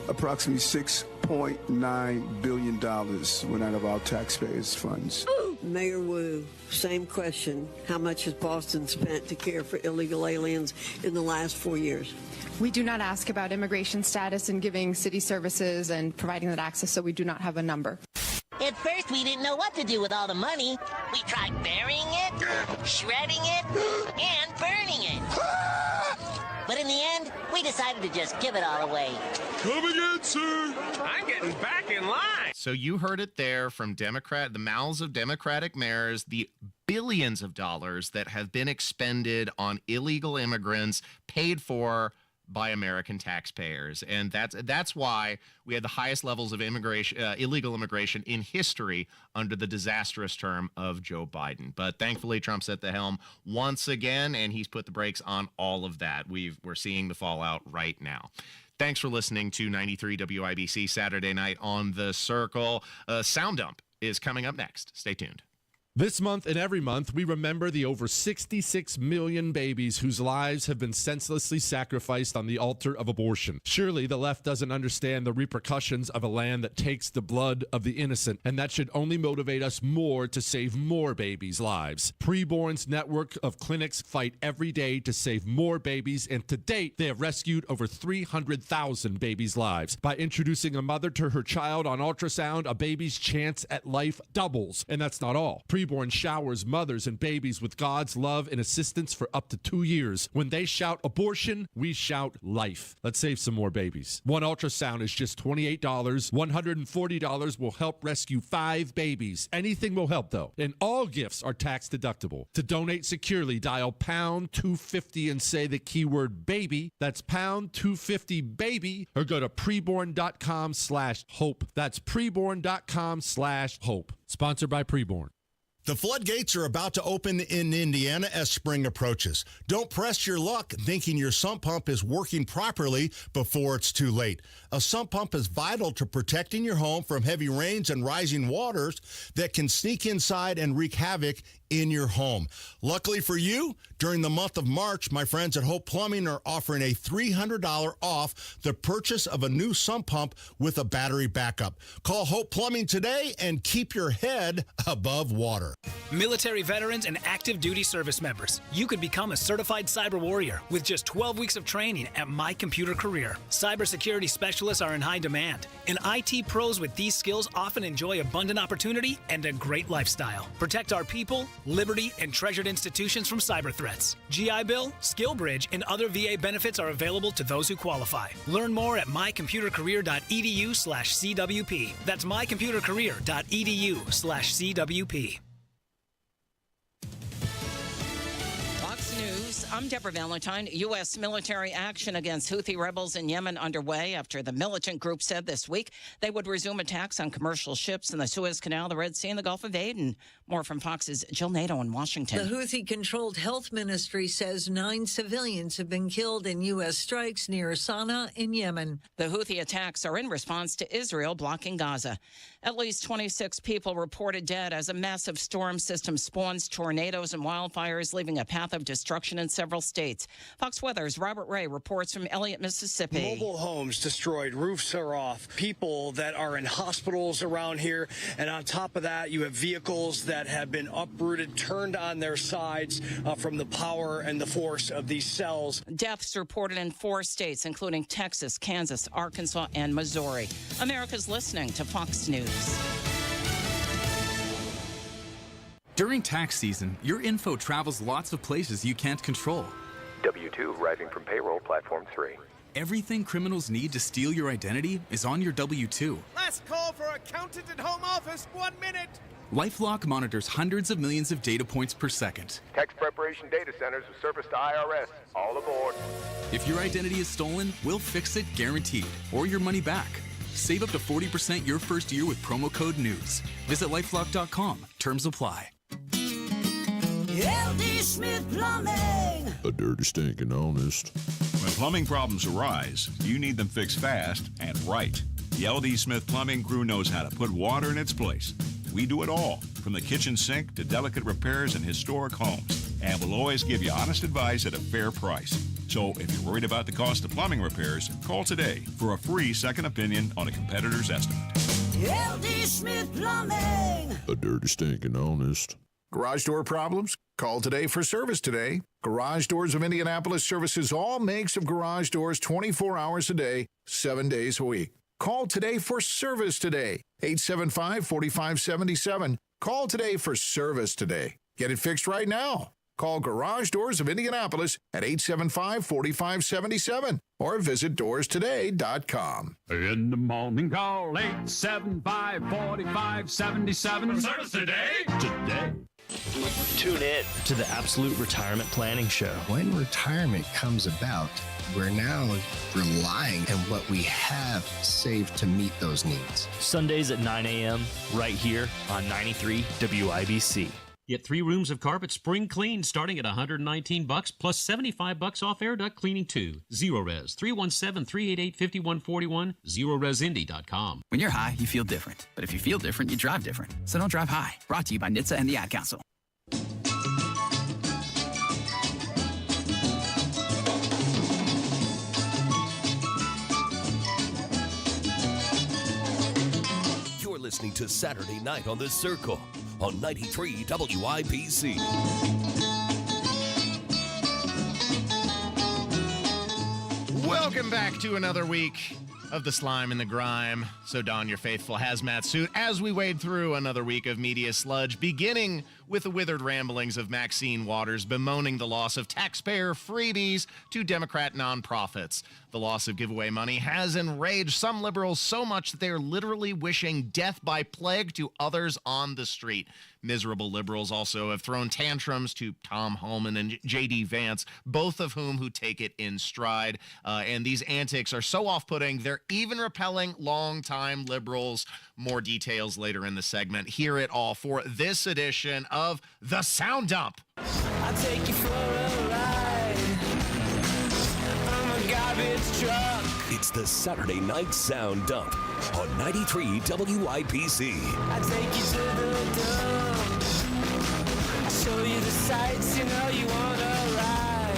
Approximately $6.9 billion went out of our taxpayers' funds. Mayor Wu, same question. How much has Boston spent to care for illegal aliens in the last 4 years? We do not ask about immigration status and giving city services and providing that access, so we do not have a number. At first, we didn't know what to do with all the money. We tried burying it, shredding it, and burning it. But in the end, we decided to just give it all away. Come again, sir. I'm getting back in line. So you heard it there from the mouths of Democratic mayors, the billions of dollars that have been expended on illegal immigrants paid for by American taxpayers. And that's why we had the highest levels of illegal immigration in history under the disastrous term of Joe Biden. But thankfully, Trump's at the helm once again, and he's put the brakes on all of that. We're seeing the fallout right now. Thanks for listening to 93 WIBC Saturday Night on the Circle. Sound Dump is coming up next. Stay tuned. This month and every month, we remember the over 66 million babies whose lives have been senselessly sacrificed on the altar of abortion. Surely the left doesn't understand the repercussions of a land that takes the blood of the innocent, and that should only motivate us more to save more babies' lives. Preborn's network of clinics fight every day to save more babies, and to date, they have rescued over 300,000 babies' lives. By introducing a mother to her child on ultrasound, a baby's chance at life doubles. And that's not all. Preborn showers mothers and babies with God's love and assistance for up to 2 years. When they shout abortion, we shout life. Let's save some more babies. One ultrasound is just $28. $140 will help rescue 5 babies. Anything will help, though. And all gifts are tax deductible. To donate securely, dial pound 250 and say the keyword baby. That's pound 250 baby, or go to preborn.com/hope. That's preborn.com/hope. Sponsored by Preborn. The floodgates are about to open in Indiana as spring approaches. Don't press your luck thinking your sump pump is working properly before it's too late. A sump pump is vital to protecting your home from heavy rains and rising waters that can sneak inside and wreak havoc in your home. Luckily for you, during the month of March, my friends at Hope Plumbing are offering a $300 off the purchase of a new sump pump with a battery backup. Call Hope Plumbing today and keep your head above water. Military veterans and active duty service members, you could become a certified cyber warrior with just 12 weeks of training at My Computer Career. Cybersecurity specialists are in high demand, and IT pros with these skills often enjoy abundant opportunity and a great lifestyle. Protect our people, liberty, and treasured institutions from cyber threats. GI Bill, SkillBridge, and other VA benefits are available to those who qualify. Learn more at mycomputercareer.edu/CWP. That's mycomputercareer.edu/CWP. I'm Deborah Valentine. U.S. military action against Houthi rebels in Yemen underway after the militant group said this week they would resume attacks on commercial ships in the Suez Canal, the Red Sea, and the Gulf of Aden. More from Fox's Jill Nato in Washington. The Houthi-controlled health ministry says 9 civilians have been killed in U.S. strikes near Sana'a in Yemen. The Houthi attacks are in response to Israel blocking Gaza. At least 26 people reported dead as a massive storm system spawns tornadoes and wildfires, leaving a path of destruction and several states. Fox Weather's Robert Ray reports from Elliott, Mississippi. Mobile homes destroyed, roofs are off, people that are in hospitals around here, and on top of that, you have vehicles that have been uprooted, turned on their sides from the power and the force of these cells. Deaths reported in 4 states, including Texas, Kansas, Arkansas, and Missouri. America's listening to Fox News. During tax season, your info travels lots of places you can't control. W-2 arriving from payroll platform 3. Everything criminals need to steal your identity is on your W-2. Last call for accountant and home office. 1 minute. LifeLock monitors hundreds of millions of data points per second. Tax preparation data centers with service to IRS. All aboard. If your identity is stolen, we'll fix it guaranteed, or your money back. Save up to 40% your first year with promo code NEWS. Visit lifelock.com. Terms apply. LD Smith Plumbing. A dirty, stinking honest. When plumbing problems arise, you need them fixed fast and right. The LD Smith Plumbing crew knows how to put water in its place. We do it all, from the kitchen sink to delicate repairs in historic homes, and we'll always give you honest advice at a fair price. So if you're worried about the cost of plumbing repairs, call today for a free second opinion on a competitor's estimate. LD Smith Plumbing. A dirty, stinking honest. Garage door problems? Call today for service today. Garage Doors of Indianapolis services all makes of garage doors 24 hours a day, 7 days a week. Call today for service today. 875-4577. Call today for service today. Get it fixed right now. Call Garage Doors of Indianapolis at 875-4577 or visit doorstoday.com. In the morning, call 875-4577. Service today? Today. Tune in to the Absolute Retirement Planning Show. When retirement comes about, we're now relying on what we have saved to meet those needs. Sundays at 9 a.m. right here on 93 WIBC. Get 3 rooms of carpet spring clean starting at $119 plus $75 off air duct cleaning too. Zerorez 317-388-5141. ZeroResIndy.com. When you're high, you feel different. But if you feel different, you drive different. So don't drive high. Brought to you by NHTSA and the Ad Council. You're listening to Saturday Night on the Circle on 93 WIBC. Welcome back to another week of the slime and the grime. So don your faithful hazmat suit as we wade through another week of media sludge, beginning with the withered ramblings of Maxine Waters bemoaning the loss of taxpayer freebies to Democrat nonprofits. The loss of giveaway money has enraged some liberals so much that they are literally wishing death by plague to others on the street. Miserable liberals also have thrown tantrums to Tom Homan and J.D. Vance, both of who take it in stride. And these antics are so off-putting, they're even repelling longtime liberals. More details later in the segment. Hear it all for this edition of The Sound Dump. I'll take you for a ride. I'm a garbage truck. It's the Saturday Night Sound Dump on 93 WIBC. I take you to the dump. I show you the sights, you know you wanna ride.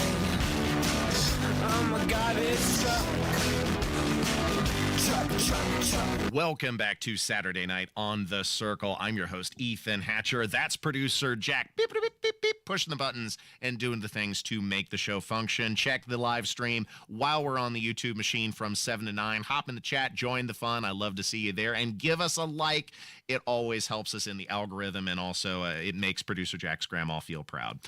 I'm a garbage truck. Welcome back to Saturday Night on the Circle. I'm your host, Ethan Hatcher. That's producer Jack, beep, beep, beep, beep, beep, pushing the buttons and doing the things to make the show function. Check the live stream while we're on the YouTube machine from 7 to 9. Hop in the chat, join the fun. I love to see you there. And give us a like. It always helps us in the algorithm, and also it makes producer Jack's grandma feel proud.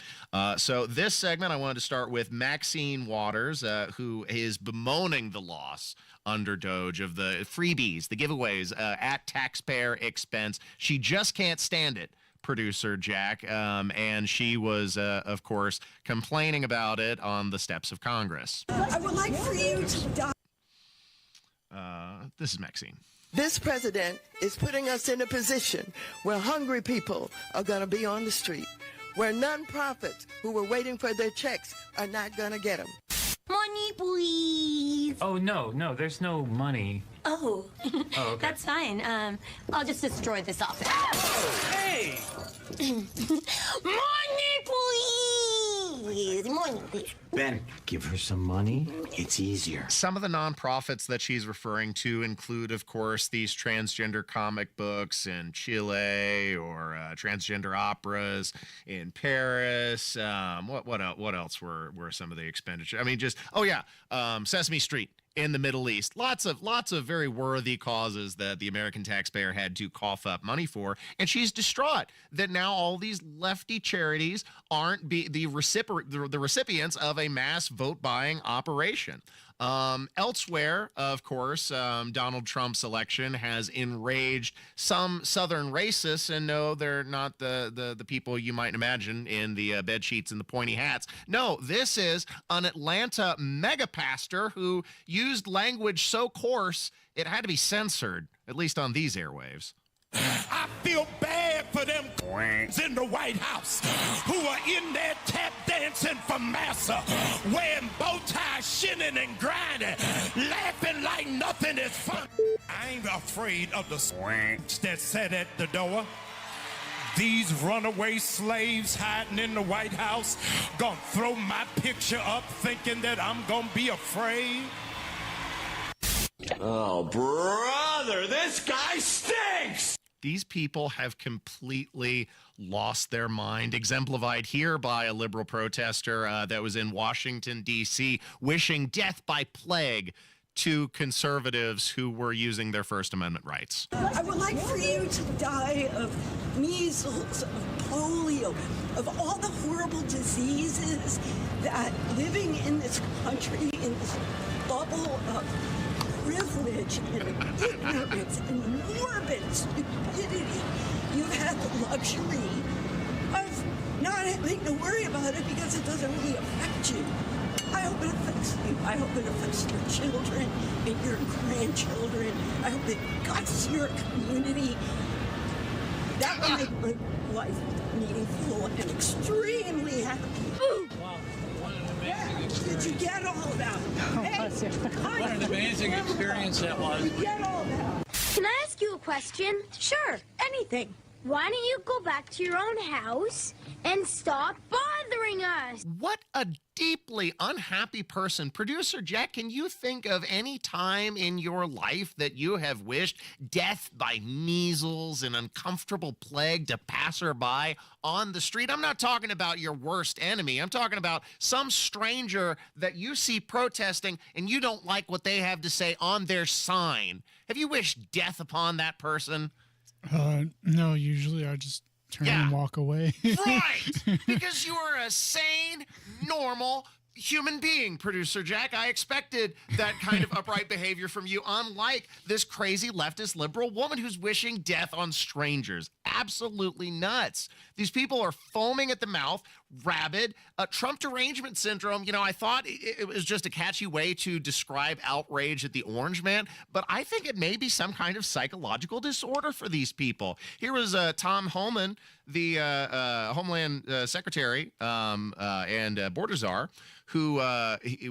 So this segment, I wanted to start with Maxine Waters, who is bemoaning the loss under Doge of the freebies, the giveaways at taxpayer expense. She just can't stand it, producer Jack, and she was, of course, complaining about it on the steps of Congress. I would like for you to die. This is Maxine. This president is putting us in a position where hungry people are going to be on the street, where nonprofits who were waiting for their checks are not going to get them. Money, please. Oh, no, there's no money. Oh, okay. That's fine. I'll just destroy this office. Hey! Money, please. please. Money, please. Ben, give her some money. It's easier. Some of the nonprofits that she's referring to include, of course, these transgender comic books in Chile or transgender operas in Paris. What else were some of the expenditure? I mean, Sesame Street in the Middle East. Lots of very worthy causes that the American taxpayer had to cough up money for, and she's distraught that now all these lefty charities aren't the recipients of a mass vote buying operation. Elsewhere, of course, Donald Trump's election has enraged some Southern racists, and no, they're not the people you might imagine in the bed sheets and the pointy hats. No, this is an Atlanta mega pastor who used language so coarse it had to be censored, at least on these airwaves. I feel bad for them in the White House who are in there tap dancing for massa, wearing bow ties, shinning and grinding, laughing like nothing is fun. I ain't afraid of the that sat at the door. These runaway slaves hiding in the White House gonna throw my picture up thinking that I'm gonna be afraid. Oh, brother, this guy stinks! These people have completely lost their mind, exemplified here by a liberal protester that was in Washington, D.C., wishing death by plague to conservatives who were using their First Amendment rights. I would like for you to die of measles, of polio, of all the horrible diseases that living in this country, in this bubble of privilege and ignorance and morbid stupidity, you've had the luxury of not having to worry about it because it doesn't really affect you. I hope it affects you. I hope it affects your children and your grandchildren. I hope it guts your community. That would make my life meaningful and extremely happy. Did you get all of that? What an amazing experience that was. You get all that. Can I ask you a question? Sure, anything. Why don't you go back to your own house and stop bothering us? What a deeply unhappy person. Producer Jack, can you think of any time in your life that you have wished death by measles and uncomfortable plague to passerby on the street? I'm not talking about your worst enemy. I'm talking about some stranger that you see protesting and you don't like what they have to say on their sign. Have you wished death upon that person? No, usually I just turn and walk away. Right! Because you are a sane, normal human being, Producer Jack. I expected that kind of upright behavior from you, unlike this crazy leftist liberal woman who's wishing death on strangers. Absolutely nuts. These people are foaming at the mouth, rabid. Trump derangement syndrome, you know, I thought it was just a catchy way to describe outrage at the Orange Man, but I think it may be some kind of psychological disorder for these people. Here was Tom Homan, the Homeland Secretary and border czar, who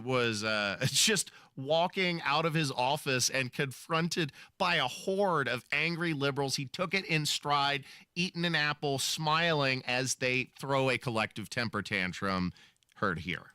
was just walking out of his office and confronted by a horde of angry liberals. He took it in stride, eating an apple, smiling as they throw a collective temper tantrum. Heard here.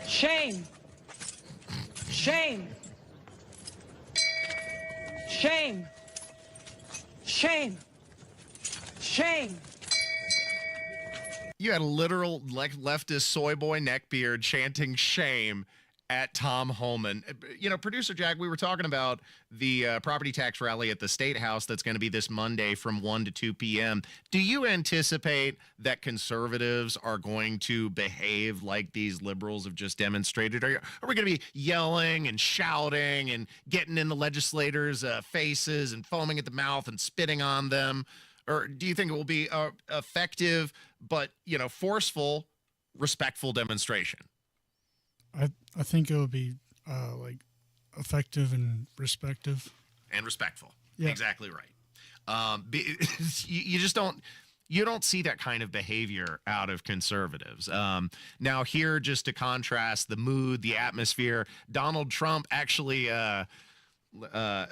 Shame. Shame. Shame. Shame. Shame. You had a literal leftist soy boy neckbeard chanting shame at Tom Holman. You know, Producer Jack, we were talking about the property tax rally at the State House that's going to be this Monday from 1 to 2 p.m. Do you anticipate that conservatives are going to behave like these liberals have just demonstrated? Are we going to be yelling and shouting and getting in the legislators' faces and foaming at the mouth and spitting on them? Or do you think it will be effective but, you know, forceful, respectful demonstration? I think it would be like effective and respective. And respectful. Yeah. Exactly right. You just don't see that kind of behavior out of conservatives. Now here, just to contrast the mood, the atmosphere, Donald Trump actually no,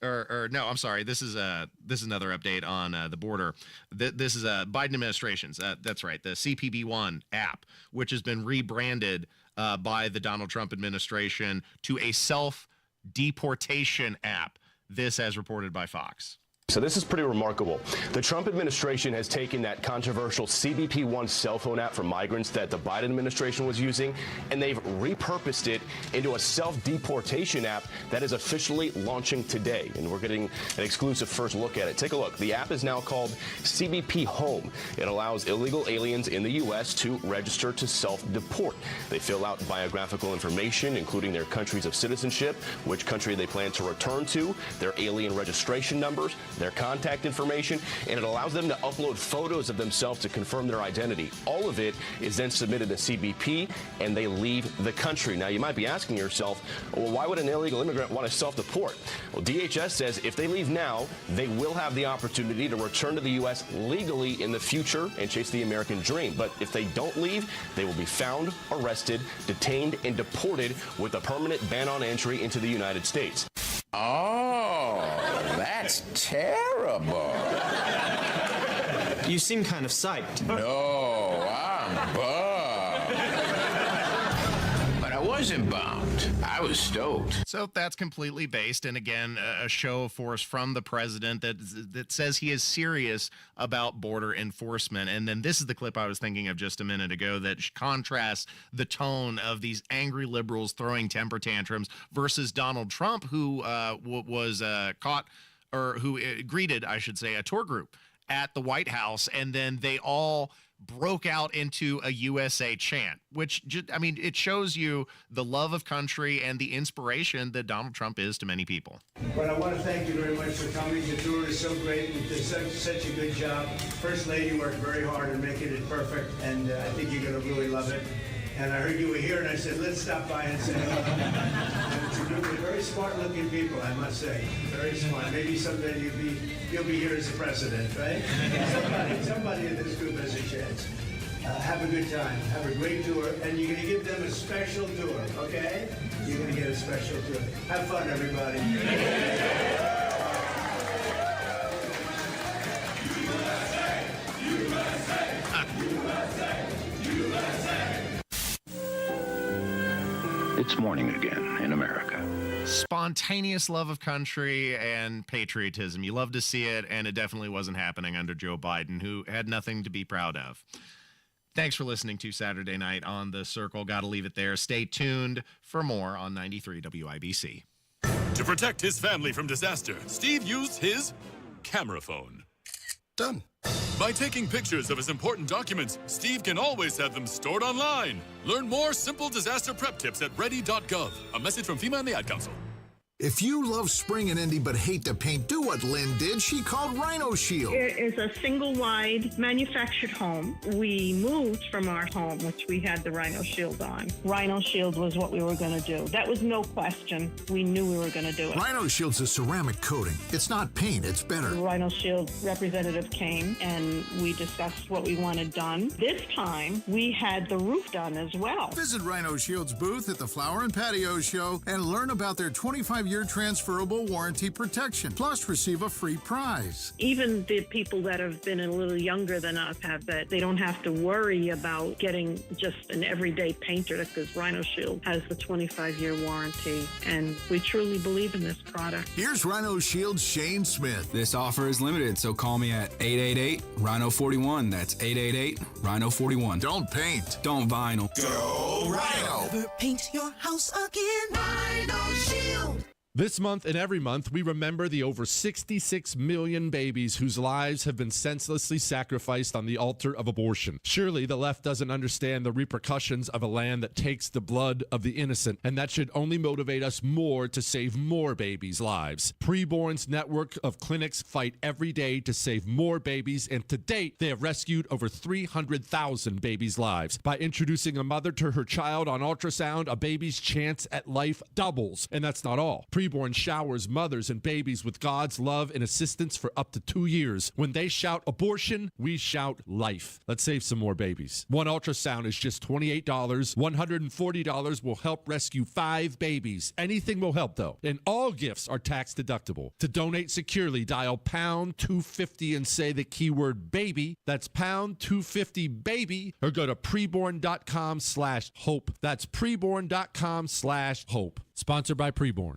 I'm sorry. This is another update on the border. This is Biden administration's. That's right. The CPB-1 app, which has been rebranded by the Donald Trump administration to a self-deportation app. This as reported by Fox. So this is pretty remarkable. The Trump administration has taken that controversial CBP-1 cell phone app for migrants that the Biden administration was using, and they've repurposed it into a self-deportation app that is officially launching today. And we're getting an exclusive first look at it. Take a look. The app is now called CBP Home. It allows illegal aliens in the U.S. to register to self-deport. They fill out biographical information, including their countries of citizenship, which country they plan to return to, their alien registration numbers, their contact information, and it allows them to upload photos of themselves to confirm their identity. All of it is then submitted to CBP, and they leave the country. Now, you might be asking yourself, well, why would an illegal immigrant want to self-deport? Well, DHS says if they leave now, they will have the opportunity to return to the U.S. legally in the future and chase the American dream. But if they don't leave, they will be found, arrested, detained, and deported with a permanent ban on entry into the United States. Oh, that's terrible. You seem kind of psyched. No, I'm bummed. But I wasn't bummed. I was stoked. So that's completely based, and again, a show of force from the president that says he is serious about border enforcement. And then this is the clip I was thinking of just a minute ago that contrasts the tone of these angry liberals throwing temper tantrums versus Donald Trump, who was caught, or who greeted, I should say, a tour group at the White House, and then they all broke out into a USA chant, which, I mean, it shows you the love of country and the inspiration that Donald Trump is to many people. But I want to thank you very much for coming. The tour is so great. You did such a good job. First Lady worked very hard in making it perfect, and I think you're going to really love it. And I heard you were here, and I said, let's stop by and say hello. And it's a group of very smart-looking people, I must say. Very smart. Maybe someday you'll be here as the president, right? Somebody in this group has a chance. Have a good time. Have a great tour. And you're going to give them a special tour, okay? You're going to get a special tour. Have fun, everybody. It's morning again in America. Spontaneous love of country and patriotism. You love to see it, and it definitely wasn't happening under Joe Biden, who had nothing to be proud of. Thanks for listening to Saturday Night on The Circle. Got to leave it there. Stay tuned for more on 93 WIBC. To protect his family from disaster, Steve used his camera phone. Done. By taking pictures of his important documents, Steve can always have them stored online. Learn more simple disaster prep tips at ready.gov. A message from FEMA and the Ad Council. If you love spring and Indy but hate the paint, do what Lynn did. She called Rhino Shield. It is a single-wide manufactured home. We moved from our home, which we had the Rhino Shield on. Rhino Shield was what we were going to do. That was no question. We knew we were going to do it. Rhino Shield's a ceramic coating. It's not paint, it's better. Rhino Shield representative came, and we discussed what we wanted done. This time, we had the roof done as well. Visit Rhino Shield's booth at the Flower and Patio Show and learn about their 25 5-year transferable warranty protection. Plus, receive a free prize. Even the people that have been a little younger than us have that. They don't have to worry about getting just an everyday painter because Rhino Shield has the 25-year warranty, and we truly believe in this product. Here's Rhino Shield's Shane Smith. This offer is limited, so call me at 888-RHINO-41. That's 888-RHINO-41. Don't paint. Don't vinyl. Go Rhino! Never paint your house again. Rhino Shield. This month and every month, we remember the over 66 million babies whose lives have been senselessly sacrificed on the altar of abortion. Surely the left doesn't understand the repercussions of a land that takes the blood of the innocent, and that should only motivate us more to save more babies' lives. Preborn's network of clinics fight every day to save more babies, and to date, they have rescued over 300,000 babies' lives. By introducing a mother to her child on ultrasound, a baby's chance at life doubles. And that's not all. Preborn showers mothers and babies with God's love and assistance for up to 2 years. When they shout abortion, we shout life. Let's save some more babies. One ultrasound is just $28. $140 will help rescue 5 babies. Anything will help, though. And all gifts are tax deductible. To donate securely, dial pound 250 and say the keyword baby. That's pound 250 baby, or go to preborn.com/hope. That's preborn.com/hope. Sponsored by Preborn.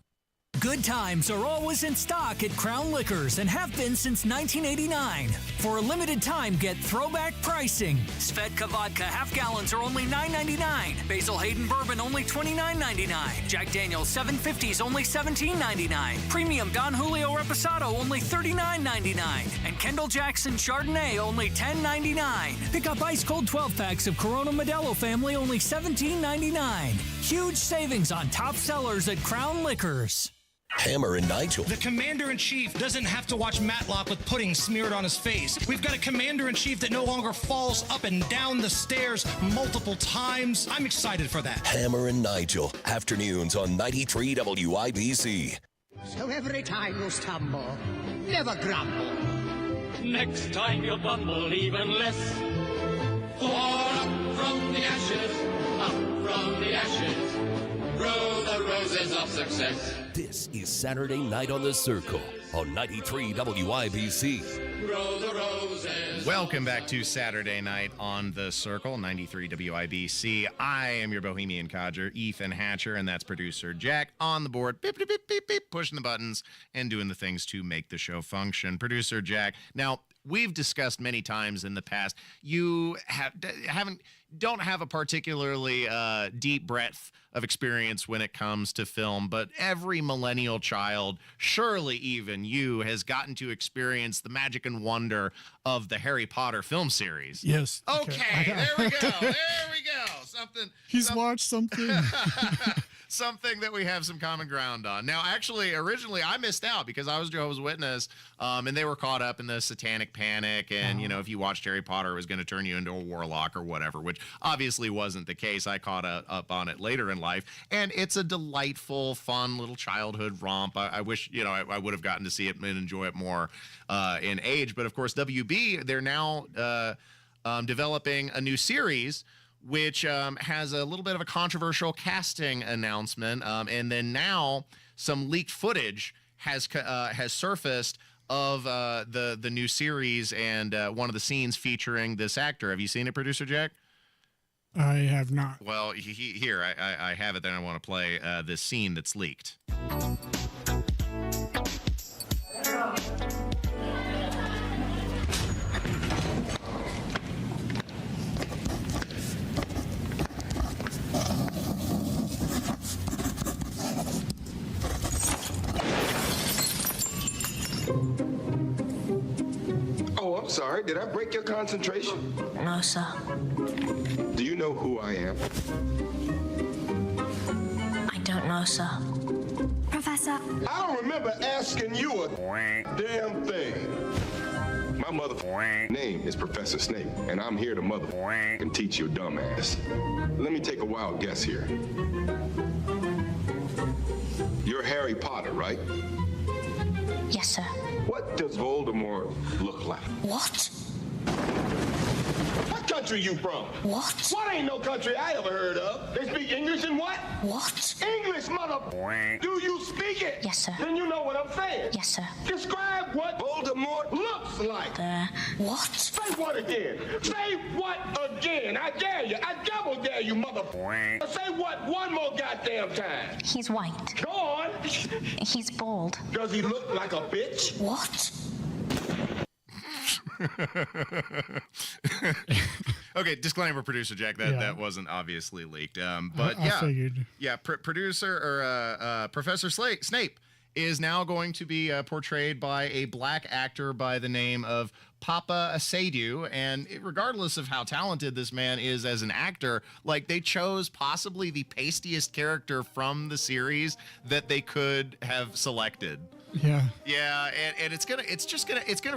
Good times are always in stock at Crown Liquors and have been since 1989. For a limited time, get throwback pricing. Svedka vodka half gallons are only $9.99. Basil Hayden bourbon only $29.99. Jack Daniel's 750s only $17.99. Premium Don Julio Reposado only $39.99. And Kendall Jackson Chardonnay only $10.99. Pick up ice cold 12 packs of Corona Modelo family only $17.99. Huge savings on top sellers at Crown Liquors. Hammer and Nigel. The commander-in-chief doesn't have to watch Matlock with pudding smeared on his face. We've got a commander-in-chief that no longer falls up and down the stairs multiple times. I'm excited for that. Hammer and Nigel. Afternoons on 93 WIBC. So every time you stumble, never grumble. Next time you'll bumble even less. For up from the ashes, up from the ashes, grow the roses of success. This is Saturday Night on the Circle on 93 WIBC. Grow the roses. Welcome back to Saturday Night on the Circle, 93 WIBC. I am your Bohemian codger, Ethan Hatcher, and that's producer Jack on the board, beep, beep, beep, beep, beep, pushing the buttons and doing the things to make the show function. Producer Jack. Now, we've discussed many times in the past, you don't have a particularly deep breadth of experience when it comes to film, but every millennial child, surely even you, has gotten to experience the magic and wonder of the Harry Potter film series. Yes. Okay, there we go. There we go. He's watched something. Something that we have some common ground on. Now, actually, originally I missed out because I was Jehovah's Witness, and they were caught up in the satanic panic. And, you know, if you watched Harry Potter, it was going to turn you into a warlock or whatever, which obviously wasn't the case. I caught up on it later in life. And it's a delightful, fun little childhood romp. I wish, you know, I would have gotten to see it and enjoy it more in age. But, of course, WB, they're now developing a new series which has a little bit of a controversial casting announcement. And then now some leaked footage has surfaced of the new series and one of the scenes featuring this actor. Have you seen it, Producer Jack? I have not. Well, here, I have it there, and I want to play this scene that's leaked. Oh, I'm sorry. Did I break your concentration? No, sir. Do you know who I am? I don't know, sir. Professor. I don't remember asking you a damn thing. My mother's name is Professor Snape, and I'm here to and teach you dumbass. Let me take a wild guess here. You're Harry Potter, right? Yes, sir. What does Voldemort look like? What? What kind country you from? What? What ain't no country I ever heard of? They speak English and what? What? English, mother. Do you speak it? Yes, sir. Then you know what I'm saying. Yes, sir. Describe what Voldemort looks like. What? Say what again? Say what again? I dare you. I double dare you, mother. Say what one more goddamn time. He's white. Go on. He's bald. Does he look like a bitch? What? Okay, disclaimer, producer Jack. That wasn't obviously leaked. But I figured. Yeah, producer or Professor Snape is now going to be portrayed by a black actor by the name of Papa Asadu. And regardless of how talented this man is as an actor, like, they chose possibly the pastiest character from the series that they could have selected. Yeah. Yeah, and it's gonna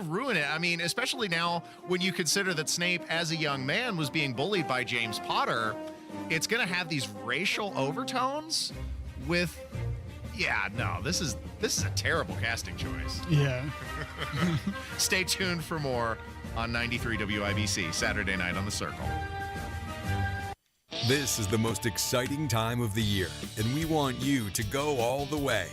ruin it. I mean, especially now when you consider that Snape, as a young man, was being bullied by James Potter. It's gonna have these racial overtones with. Yeah, no, this is a terrible casting choice. Yeah. Stay tuned for more on 93 WIBC, Saturday night on the Circle. This is the most exciting time of the year, and we want you to go all the way,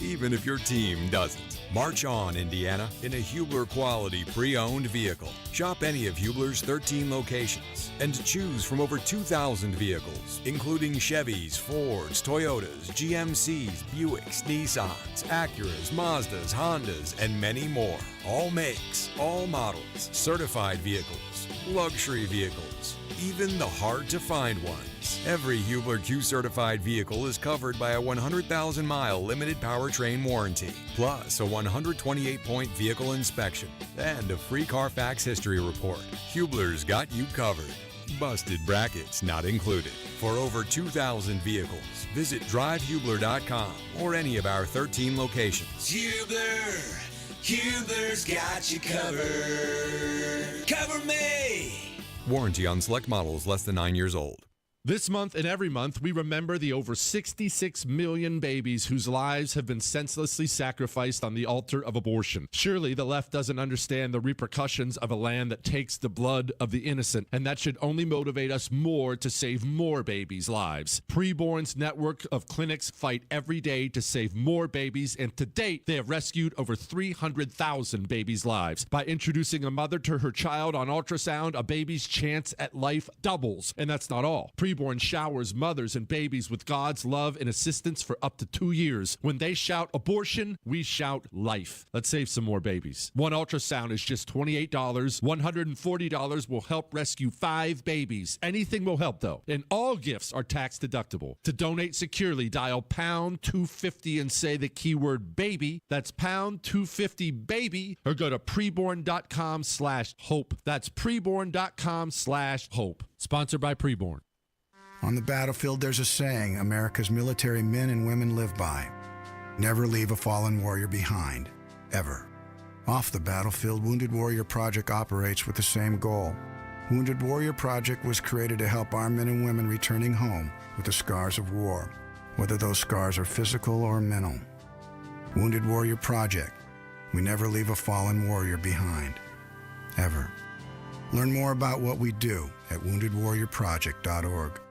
even if your team doesn't. March on, Indiana, in a Hubler quality pre-owned vehicle. Shop any of Hubler's 13 locations and choose from over 2,000 vehicles, including Chevys, Fords, Toyotas, GMCs, Buicks, Nissans, Acuras, Mazdas, Hondas, and many more. All makes, all models, certified vehicles, luxury vehicles, even the hard-to-find ones. Every Hubler Q-certified vehicle is covered by a 100,000-mile limited powertrain warranty, plus a 128-point vehicle inspection and a free Carfax history report. Hubler's got you covered. Busted brackets not included. For over 2,000 vehicles, visit drivehubler.com or any of our 13 locations. Hubler's got you covered. Cover me! Warranty on select models less than 9 years old. This month and every month, we remember the over 66 million babies whose lives have been senselessly sacrificed on the altar of abortion. Surely the left doesn't understand the repercussions of a land that takes the blood of the innocent, and that should only motivate us more to save more babies' lives. Preborn's network of clinics fight every day to save more babies, and to date, they have rescued over 300,000 babies' lives. By introducing a mother to her child on ultrasound, a baby's chance at life doubles. And that's not all. Preborn showers mothers and babies with God's love and assistance for up to 2 years. When they shout abortion, we shout life. Let's save some more babies. One ultrasound is just $28. $140 will help rescue 5 babies. Anything will help, though. And all gifts are tax deductible. To donate securely, dial pound 250 and say the keyword baby. That's pound 250 baby, or go to preborn.com/hope. That's preborn.com/hope. Sponsored by Preborn. On the battlefield, there's a saying America's military men and women live by. Never leave a fallen warrior behind, ever. Off the battlefield, Wounded Warrior Project operates with the same goal. Wounded Warrior Project was created to help our men and women returning home with the scars of war, whether those scars are physical or mental. Wounded Warrior Project. We never leave a fallen warrior behind, ever. Learn more about what we do at woundedwarriorproject.org.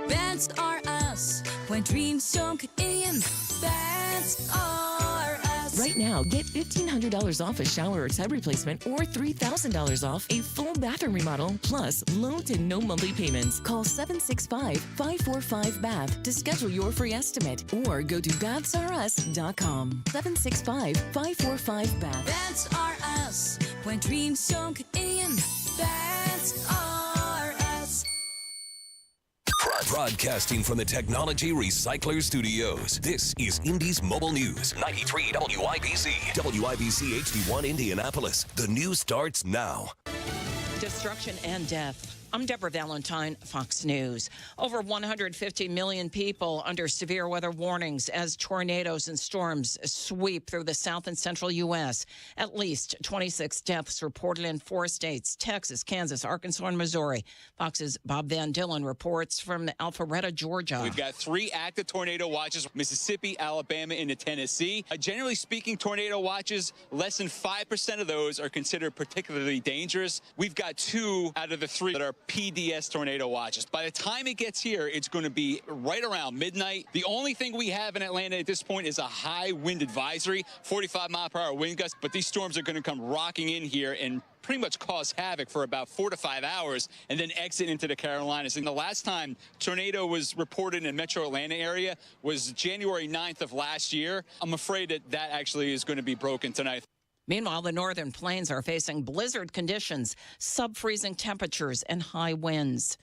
That's are us. When dreams don't get in, that's are us. Right now, get $1,500 off a shower or tub replacement or $3,000 off a full bathroom remodel, plus low to no monthly payments. Call 765-545-BATH to schedule your free estimate or go to BathsRUs.com. 765-545-BATH. That's are us. When dreams don't get in, that's are us. Broadcasting from the Technology Recycler Studios, this is Indy's Mobile News, 93 WIBC. WIBC HD1 Indianapolis. The news starts now. Destruction and death. I'm Deborah Valentine, Fox News. Over 150 million people under severe weather warnings as tornadoes and storms sweep through the south and central U.S. At least 26 deaths reported in 4 states, Texas, Kansas, Arkansas, and Missouri. Fox's Bob Van Dillon reports from Alpharetta, Georgia. We've got 3 active tornado watches, Mississippi, Alabama, and Tennessee. Generally speaking, tornado watches, less than 5% of those are considered particularly dangerous. We've got 2 out of the 3 that are PDS tornado watches. By the time it gets here, it's going to be right around midnight. The only thing we have in Atlanta at this point is a high wind advisory, 45-mile-per-hour wind gusts, but these storms are going to come rocking in here and pretty much cause havoc for about 4 to 5 hours and then exit into the Carolinas. And the last time tornado was reported in metro Atlanta area was January 9th of last year. I'm afraid that actually is going to be broken tonight. Meanwhile, the northern plains are facing blizzard conditions, sub-freezing temperatures, and high winds.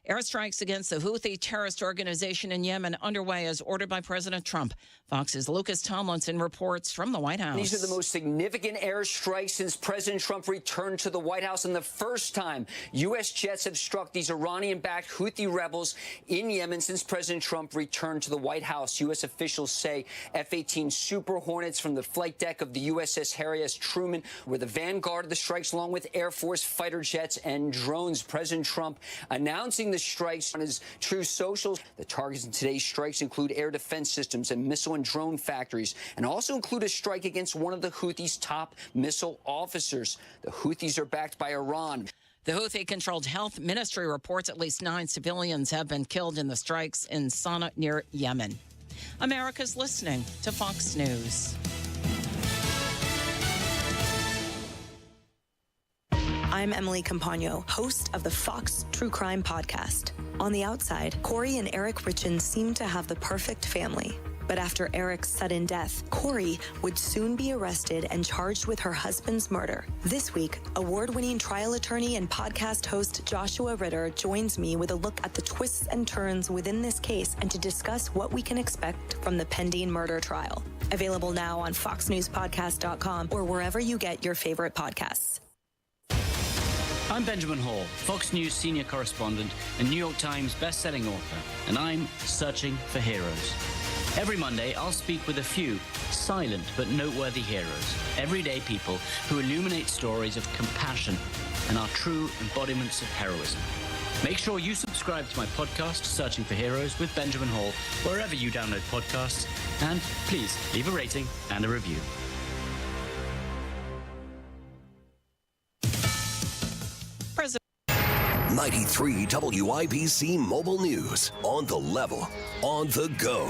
Airstrikes against the Houthi terrorist organization in Yemen underway as ordered by President Trump. Fox's Lucas Tomlinson reports from the White House. These are the most significant airstrikes since President Trump returned to the White House, and the first time U.S. jets have struck these Iranian-backed Houthi rebels in Yemen since President Trump returned to the White House. U.S. officials say F-18 Super Hornets from the flight deck of the USS Harry S. Truman were the vanguard of the strikes, along with Air Force fighter jets and drones. President Trump announcing the strikes on his Truth Socials. The targets in today's strikes include air defense systems and missile and drone factories, and also include a strike against one of the Houthis' top missile officers. The Houthis are backed by Iran. The Houthi-controlled health ministry reports at least 9 civilians have been killed in the strikes in Sana'a near Yemen. America's listening to Fox News. I'm Emily Campagno, host of the Fox True Crime Podcast. On the outside, Corey and Eric Richin seem to have the perfect family. But after Eric's sudden death, Corey would soon be arrested and charged with her husband's murder. This week, award-winning trial attorney and podcast host Joshua Ritter joins me with a look at the twists and turns within this case and to discuss what we can expect from the pending murder trial. Available now on foxnewspodcast.com or wherever you get your favorite podcasts. I'm Benjamin Hall, Fox News senior correspondent and New York Times best-selling author, and I'm searching for heroes. Every Monday, I'll speak with a few silent but noteworthy heroes, everyday people who illuminate stories of compassion and are true embodiments of heroism. Make sure you subscribe to my podcast, Searching for Heroes with Benjamin Hall, wherever you download podcasts, and please leave a rating and a review. 93 WIBC Mobile News. On the level, on the go.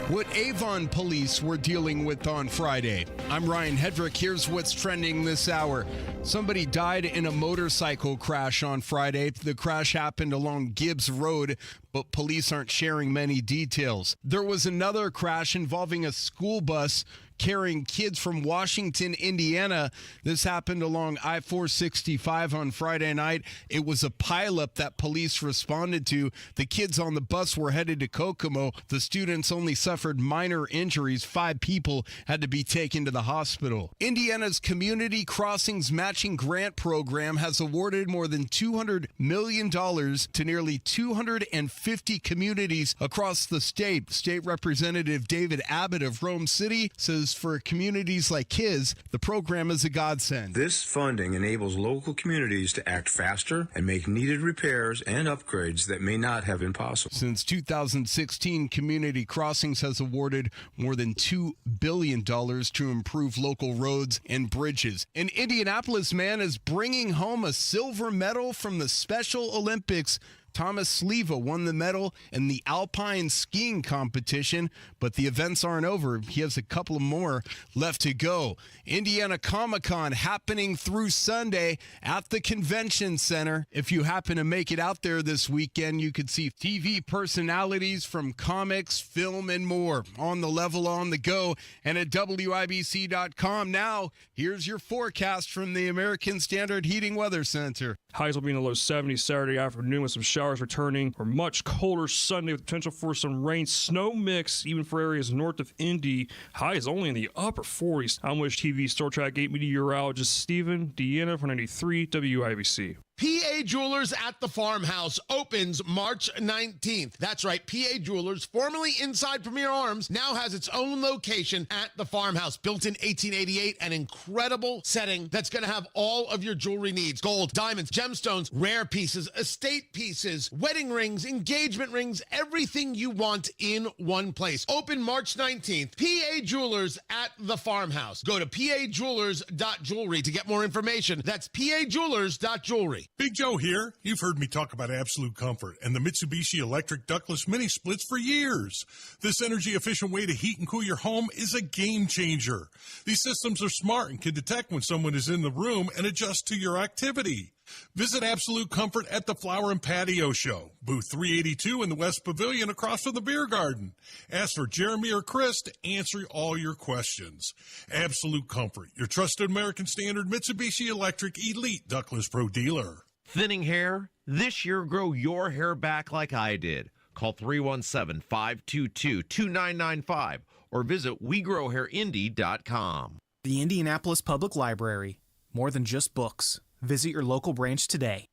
What Avon police were dealing with on Friday. I'm Ryan Hedrick. Here's what's trending this hour. Somebody died in a motorcycle crash on Friday. The crash happened along Gibbs Road, but police aren't sharing many details. There was another crash involving a school bus carrying kids from Washington, Indiana. This happened along I-465 on Friday night. It was a pileup that police responded to. The kids on the bus were headed to Kokomo. The students only suffered minor injuries. 5 people had to be taken to the hospital. Indiana's Community Crossings Matching Grant Program has awarded more than $200 million to nearly 250 communities across the state. State Representative David Abbott of Rome City says for communities like his, the program is a godsend. This funding enables local communities to act faster and make needed repairs and upgrades that may not have been possible. Since 2016, Community Crossings has awarded more than $2 billion to improve local roads and bridges. An Indianapolis man is bringing home a silver medal from the Special Olympics. Thomas Sleva won the medal in the alpine skiing competition, but the events aren't over. He has a couple more left to go. Indiana Comic-Con happening through Sunday at the Convention Center. If you happen to make it out there this weekend, you could see TV personalities from comics, film, and more. On the level, on the go, and at WIBC.com. Now, here's your forecast from the American Standard Heating Weather Center. Highs will be in the low 70s Saturday afternoon with some showers returning, or much colder Sunday with potential for some rain, snow mix, even for areas north of Indy. Highs only in the upper 40s. I'm Wish TV Star Trek 8 meteorologist Stephen Deanna for 93 WIBC. PA Jewelers at the Farmhouse opens March 19th. That's right, PA Jewelers, formerly inside Premier Arms, now has its own location at the Farmhouse. Built in 1888, an incredible setting that's going to have all of your jewelry needs. Gold, diamonds, gemstones, rare pieces, estate pieces, wedding rings, engagement rings, everything you want in one place. Open March 19th, PA Jewelers at the Farmhouse. Go to pajewelers.jewelry to get more information. That's pajewelers.jewelry. Big Joe here. You've heard me talk about Absolute Comfort and the Mitsubishi electric ductless mini splits for years. This energy-efficient way to heat and cool your home is a game changer. These systems are smart and can detect when someone is in the room and adjust to your activity. Visit Absolute Comfort at the Flower and Patio Show, booth 382 in the West Pavilion across from the beer garden. Ask for Jeremy or Chris to answer all your questions. Absolute Comfort, your trusted American Standard Mitsubishi Electric Elite Ductless Pro dealer. Thinning hair? This year, grow your hair back like I did. Call 317-522-2995 or visit WeGrowHairIndy.com. The Indianapolis Public Library. More than just books. Visit your local branch today.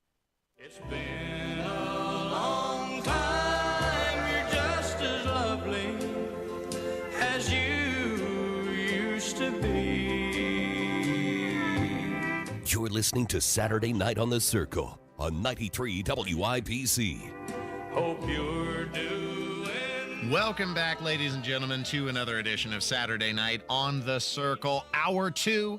It's been a long time, you're just as lovely as you used to be. You're listening to Saturday Night on the Circle on 93 WIBC. Hope you're doing. Welcome back, ladies and gentlemen, to another edition of Saturday Night on the Circle, Hour 2.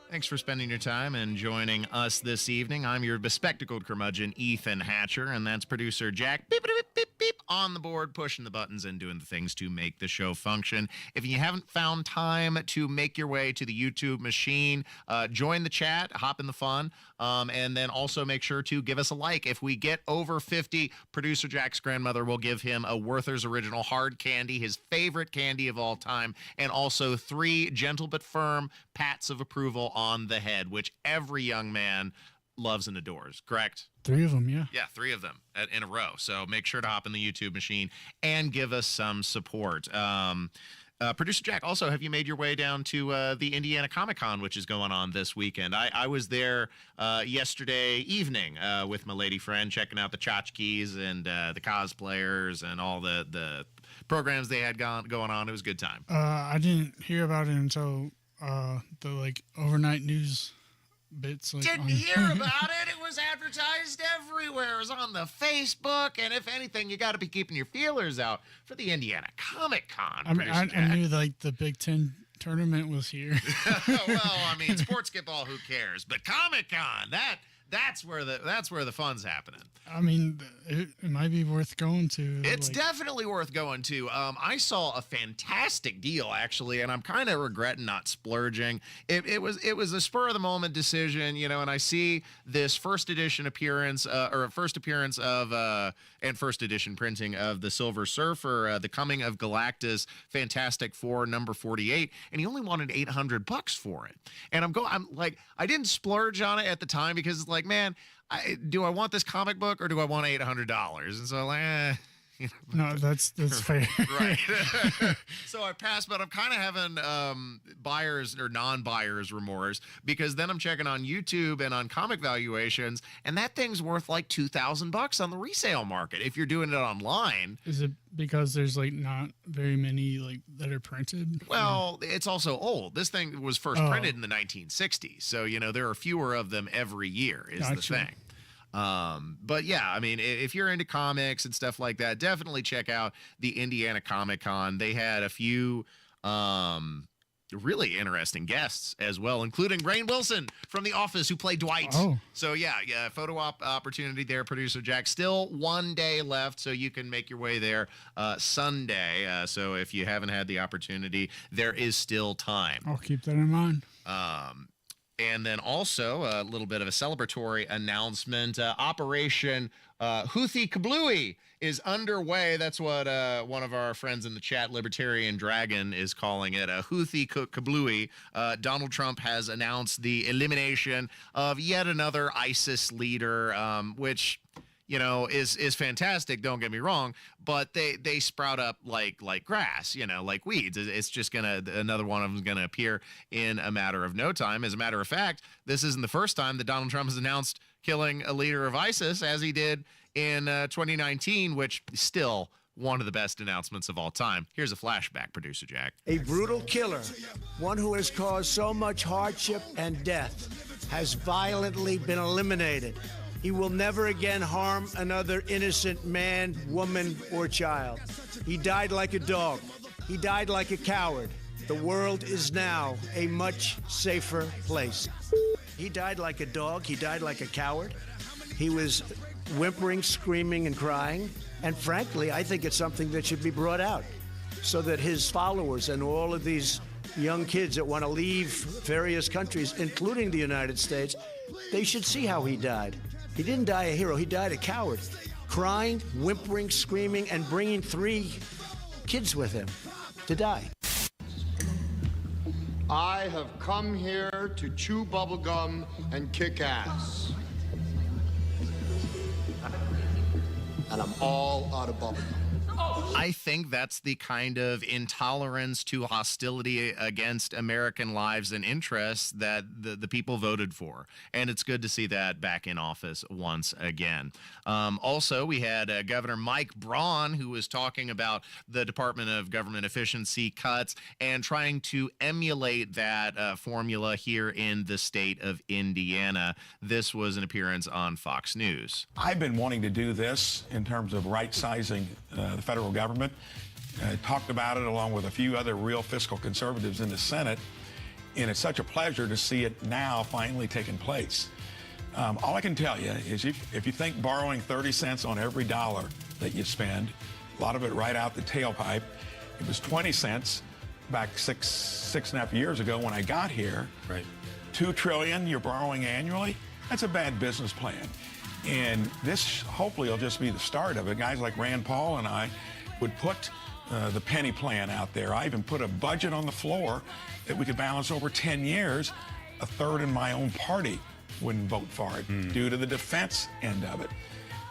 Thanks for spending your time and joining us this evening. I'm your bespectacled curmudgeon, Ethan Hatcher, and that's producer Jack beep, beep, beep, beep, on the board, pushing the buttons and doing the things to make the show function. If you haven't found time to make your way to the YouTube machine, join the chat, hop in the fun, and then also make sure to give us a like. If we get over 50, producer Jack's grandmother will give him a Werther's Original Hard Candy, his favorite candy of all time, and also 3 gentle but firm pats of approval on the head, which every young man loves and adores, correct? 3 of them, yeah. Yeah, 3 of them in a row. So make sure to hop in the YouTube machine and give us some support. Producer Jack, also, have you made your way down to the Indiana Comic Con, which is going on this weekend? I was there yesterday evening with my lady friend, checking out the tchotchkes and the cosplayers and all the programs they had going on. It was a good time. I didn't hear about it until the overnight news bits. Didn't hear about it. It was advertised everywhere. It was on the Facebook, and if anything, you got to be keeping your feelers out for the Indiana Comic Con. I mean, I knew the Big Ten tournament was here. Well, I mean, sports get ball, who cares? But Comic Con, that's where the fun's happening. I mean, it might be worth going to. It's definitely worth going to. I saw a fantastic deal, actually, and I'm kind of regretting not splurging. It was a spur of the moment decision, and I see this first edition appearance and first edition printing of the Silver Surfer, The Coming of Galactus, Fantastic Four number 48, and he only wanted $800 for it. And I'm like, I didn't splurge on it at the time because it's like, man, do I want this comic book or do I want $800? And so, like, no, that's fair. Right. So I passed, but I'm kind of having buyers or non-buyers remorse, because then I'm checking on YouTube and on comic valuations, and that thing's worth like $2,000 on the resale market if you're doing it online. Is it because there's not very many that are printed? Well, it's also old. This thing was first printed in the 1960s, so there are fewer of them every year is the thing. But yeah, I mean, if you're into comics and stuff like that, definitely check out the Indiana Comic Con. They had a few really interesting guests as well, including Rainn Wilson from The Office, who played Dwight. Oh. So yeah, photo op opportunity there, producer Jack. Still 1 day left, so you can make your way there Sunday. So if you haven't had the opportunity, there is still time. I'll keep that in mind. And then also a little bit of a celebratory announcement. Operation Houthi Kablooey is underway. That's what one of our friends in the chat, Libertarian Dragon, is calling it, a Houthi Kablooey. Donald Trump has announced the elimination of yet another ISIS leader, which is fantastic, don't get me wrong, but they sprout up like grass, like weeds. It's just another one of them is gonna appear in a matter of no time. As a matter of fact, this isn't the first time that Donald Trump has announced killing a leader of ISIS as he did in 2019, which is still one of the best announcements of all time. Here's a flashback, Producer Jack. A brutal killer, one who has caused so much hardship and death, has violently been eliminated. He will never again harm another innocent man, woman, or child. He died like a dog. He died like a coward. The world is now a much safer place. He died like a dog. He died like a coward. He was whimpering, screaming, and crying. And frankly, I think it's something that should be brought out so that his followers and all of these young kids that want to leave various countries, including the United States, they should see how he died. He didn't die a hero. He died a coward, crying, whimpering, screaming, and bringing 3 kids with him to die. I have come here to chew bubblegum and kick ass. And I'm all out of bubblegum. I think that's the kind of intolerance to hostility against American lives and interests that the people voted for. And it's good to see that back in office once again. Also, we had Governor Mike Braun, who was talking about the Department of Government efficiency cuts and trying to emulate that formula here in the state of Indiana. This was an appearance on Fox News. I've been wanting to do this in terms of right-sizing the federal government. Talked about it along with a few other real fiscal conservatives in the Senate, and it's such a pleasure to see it now finally taking place. All I can tell you is if you think borrowing 30 cents on every dollar that you spend, a lot of it right out the tailpipe, it was 20 cents back six and a half years ago when I got here. Right. $2 trillion you're borrowing annually, that's a bad business plan. And this hopefully will just be the start of it. Guys like Rand Paul and I would put the penny plan out there. I even put a budget on the floor that we could balance over 10 years. A third in my own party wouldn't vote for it due to the defense end of it.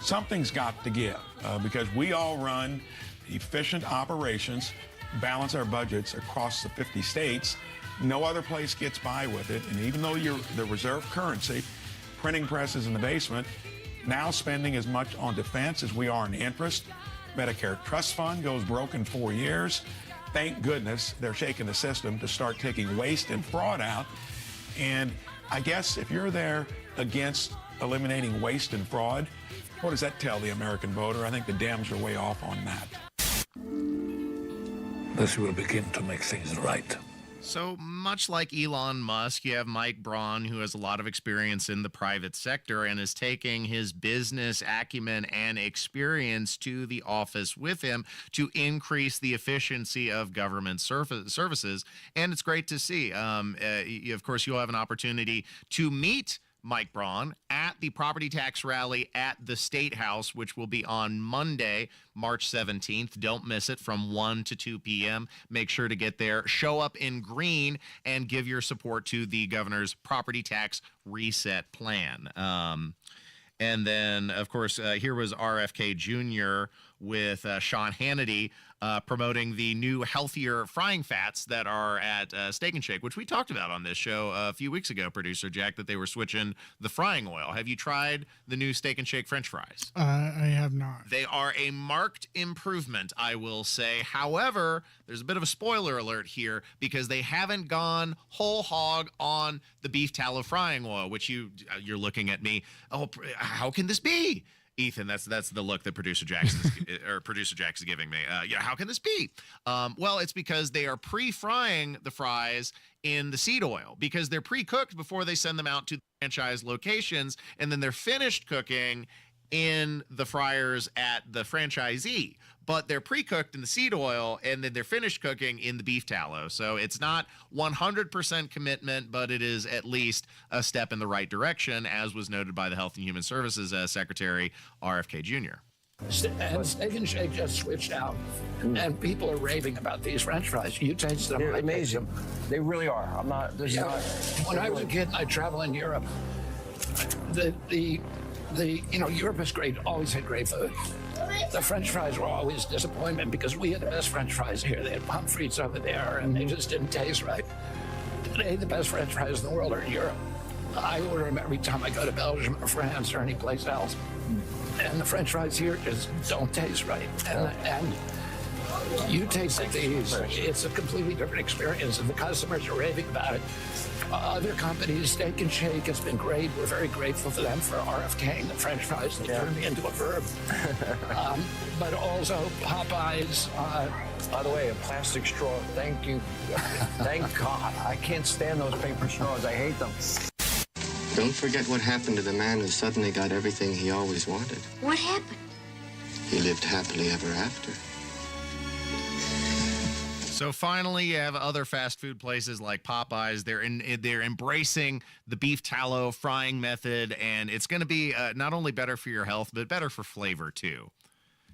Something's got to give because we all run efficient operations, balance our budgets across the 50 states. No other place gets by with it. And even though you're the reserve currency, printing presses in the basement, now spending as much on defense as we are in interest. Medicare Trust Fund goes broke in 4 years. Thank goodness they're shaking the system to start taking waste and fraud out. And I guess if you're there against eliminating waste and fraud, what does that tell the American voter? I think the Dems are way off on that. This will begin to make things right. So much like Elon Musk, you have Mike Braun, who has a lot of experience in the private sector and is taking his business acumen and experience to the office with him to increase the efficiency of government services. And it's great to see. Of course, you'll have an opportunity to meet Mike Braun at the property tax rally at the State House, which will be on Monday, March 17th. Don't miss it from 1 to 2 p.m. Make sure to get there. Show up in green and give your support to the governor's property tax reset plan. And then, of course, here was RFK Jr. with Sean Hannity promoting the new healthier frying fats that are at Steak and Shake, which we talked about on this show a few weeks ago, Producer Jack, that they were switching the frying oil. Have you tried the new Steak and Shake French fries? I have not. They are a marked improvement, I will say. However, there's a bit of a spoiler alert here because they haven't gone whole hog on the beef tallow frying oil, which you're looking at me. Oh, how can this be? Ethan, that's the look that Producer Jackson is giving me. How can this be? Well, it's because they are pre-frying the fries in the seed oil because they're pre-cooked before they send them out to the franchise locations, and then they're finished cooking in the fryers at the franchisee. But they're pre-cooked in the seed oil, and then they're finished cooking in the beef tallow. So it's not 100% commitment, but it is at least a step in the right direction, as was noted by the Health and Human Services Secretary, RFK Jr. And Steak and Shake just switched out, and people are raving about these French fries. You taste them. They're amazing. They really are. When I was a kid, I traveled in Europe. Europe is great. Always had great food. The French fries were always a disappointment because we had the best French fries here. They had pommes frites over there, and they just didn't taste right. Today, the best French fries in the world are in Europe. I order them every time I go to Belgium or France or any place else. And the French fries here just don't taste right. And you taste these, it's a completely different experience, and the customers are raving about it. Other companies, Steak and Shake has been great. We're very grateful to them for RFKing the French fries. They turned me into a verb. But also Popeyes. By the way, a plastic straw. Thank you. Thank God. I can't stand those paper straws. I hate them. Don't forget what happened to the man who suddenly got everything he always wanted. What happened? He lived happily ever after. So finally, you have other fast food places like Popeyes. They're embracing the beef tallow frying method, and it's going to be not only better for your health, but better for flavor too.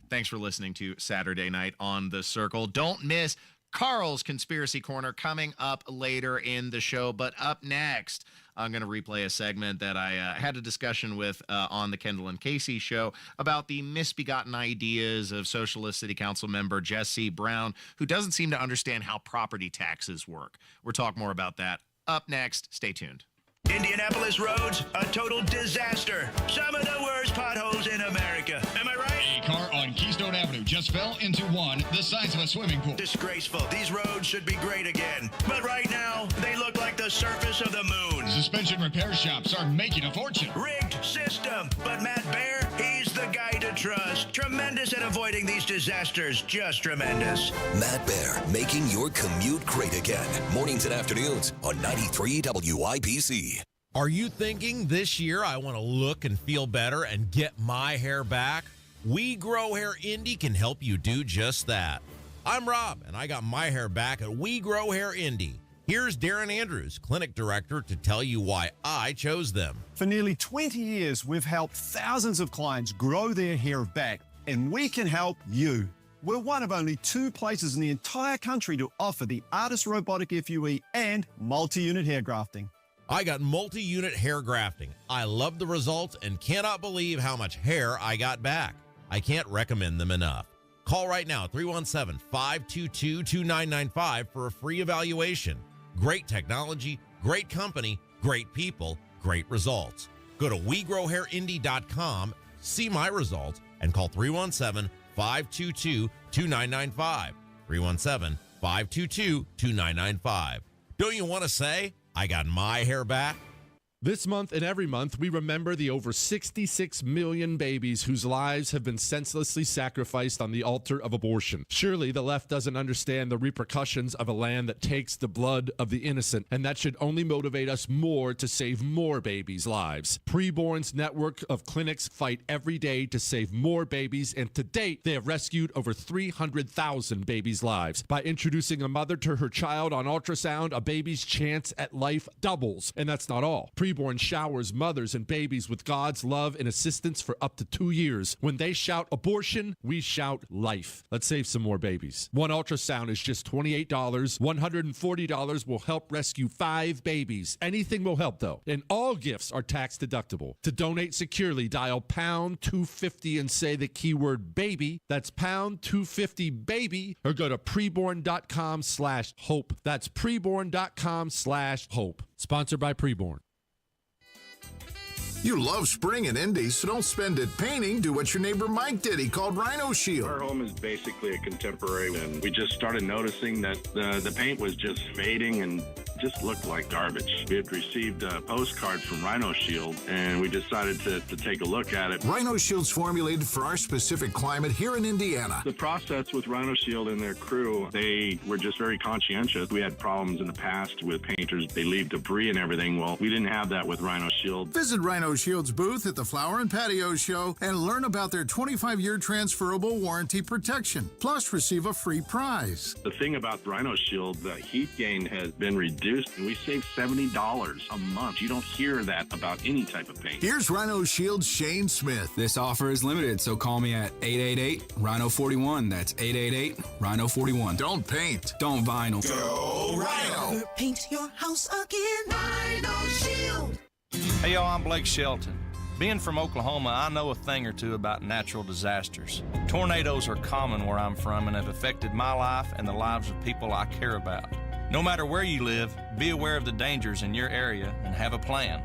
Thanks for listening to Saturday Night on The Circle. Don't miss Carl's Conspiracy Corner coming up later in the show. But up next, I'm going to replay a segment that I had a discussion with on the Kendall and Casey show about the misbegotten ideas of Socialist City Council member Jesse Brown, who doesn't seem to understand how property taxes work. We'll talk more about that up next. Stay tuned. Indianapolis roads, a total disaster. Some of the worst potholes in America. Am I right? A car on Keystone Avenue just fell into one the size of a swimming pool. Disgraceful. These roads should be great again. But right now, they look like the surface of the moon. Suspension repair shops are making a fortune. Rigged system. But Matt Baer, he's the guy to trust. Tremendous at avoiding these disasters. Just tremendous. Matt Baer, making your commute great again. Mornings and afternoons on 93 WIBC. Are you thinking this year I want to look and feel better and get my hair back? We Grow Hair Indy can help you do just that. I'm Rob, and I got my hair back at We Grow Hair Indy. Here's Darren Andrews, clinic director, to tell you why I chose them. For nearly 20 years, we've helped thousands of clients grow their hair back, and we can help you. We're one of only 2 places in the entire country to offer the ARTIS Robotic FUE and multi-unit hair grafting. I got multi-unit hair grafting. I love the results and cannot believe how much hair I got back. I can't recommend them enough. Call right now, 317-522-2995 for a free evaluation. Great technology, great company, great people, great results. Go to WeGrowHairIndy.com, see my results, and call 317-522-2995. 317-522-2995. Don't you want to say, I got my hair back? This month and every month, we remember the over 66 million babies whose lives have been senselessly sacrificed on the altar of abortion. Surely the left doesn't understand the repercussions of a land that takes the blood of the innocent, and that should only motivate us more to save more babies' lives. Preborn's network of clinics fight every day to save more babies, and to date, they have rescued over 300,000 babies' lives. By introducing a mother to her child on ultrasound, a baby's chance at life doubles. And that's not all. Preborn showers mothers and babies with God's love and assistance for up to 2 years. When they shout abortion, we shout life. Let's save some more babies. One ultrasound is just $28. $140 will help rescue 5 babies. Anything will help, though. And all gifts are tax deductible. To donate securely, dial pound 250 and say the keyword baby. That's pound 250 baby, or go to preborn.com/hope. That's preborn.com/hope. Sponsored by Preborn. You love spring and Indy, so don't spend it painting. Do what your neighbor Mike did. He called Rhino Shield. Our home is basically a contemporary, and we just started noticing that the paint was just fading and just looked like garbage. We had received a postcard from Rhino Shield, and we decided to take a look at it. Rhino Shield's formulated for our specific climate here in Indiana. The process with Rhino Shield and their crew, they were just very conscientious. We had problems in the past with painters. They leave debris and everything. Well, we didn't have that with Rhino Shield. Visit Rhino Shield's booth at the Flower and Patio Show and learn about their 25-year transferable warranty protection. Plus, receive a free prize. The thing about Rhino Shield, the heat gain has been reduced, and we save $70 a month. You don't hear that about any type of paint. Here's Rhino Shield's Shane Smith. This offer is limited, so call me at 888-RHINO-41. That's 888-RHINO-41. Don't paint. Don't vinyl. Go Rhino. Paint your house again. Rhino Shield. Hey, y'all, I'm Blake Shelton. Being from Oklahoma, I know a thing or two about natural disasters. Tornadoes are common where I'm from and have affected my life and the lives of people I care about. No matter where you live, be aware of the dangers in your area and have a plan.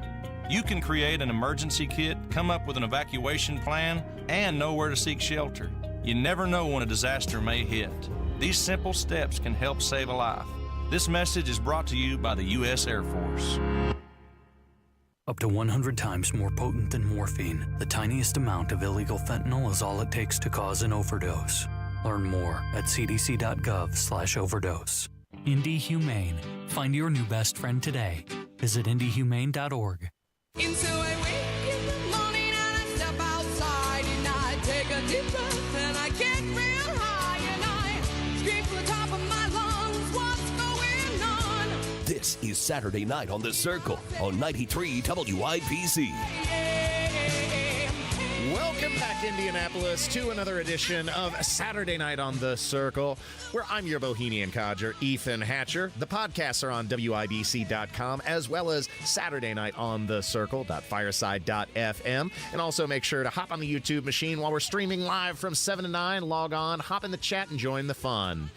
You can create an emergency kit, come up with an evacuation plan, and know where to seek shelter. You never know when a disaster may hit. These simple steps can help save a life. This message is brought to you by the U.S. Air Force. Up to 100 times more potent than morphine, the tiniest amount of illegal fentanyl is all it takes to cause an overdose. Learn more at cdc.gov/overdose. Indy Humane. Find your new best friend today. Visit indyhumane.org. And so I wake in the morning and I step outside and I take a deep breath and I get real high and I scream from the top of my lungs, what's going on? This is Saturday Night on The Circle on 93 WIBC. Welcome back, Indianapolis, to another edition of Saturday Night on The Circle, where I'm your Bohemian codger, Ethan Hatcher. The podcasts are on WIBC.com, as well as Saturday Night on The Circle.fireside.fm. And also make sure to hop on the YouTube machine while we're streaming live from 7 to 9. Log on, hop in the chat, and join the fun.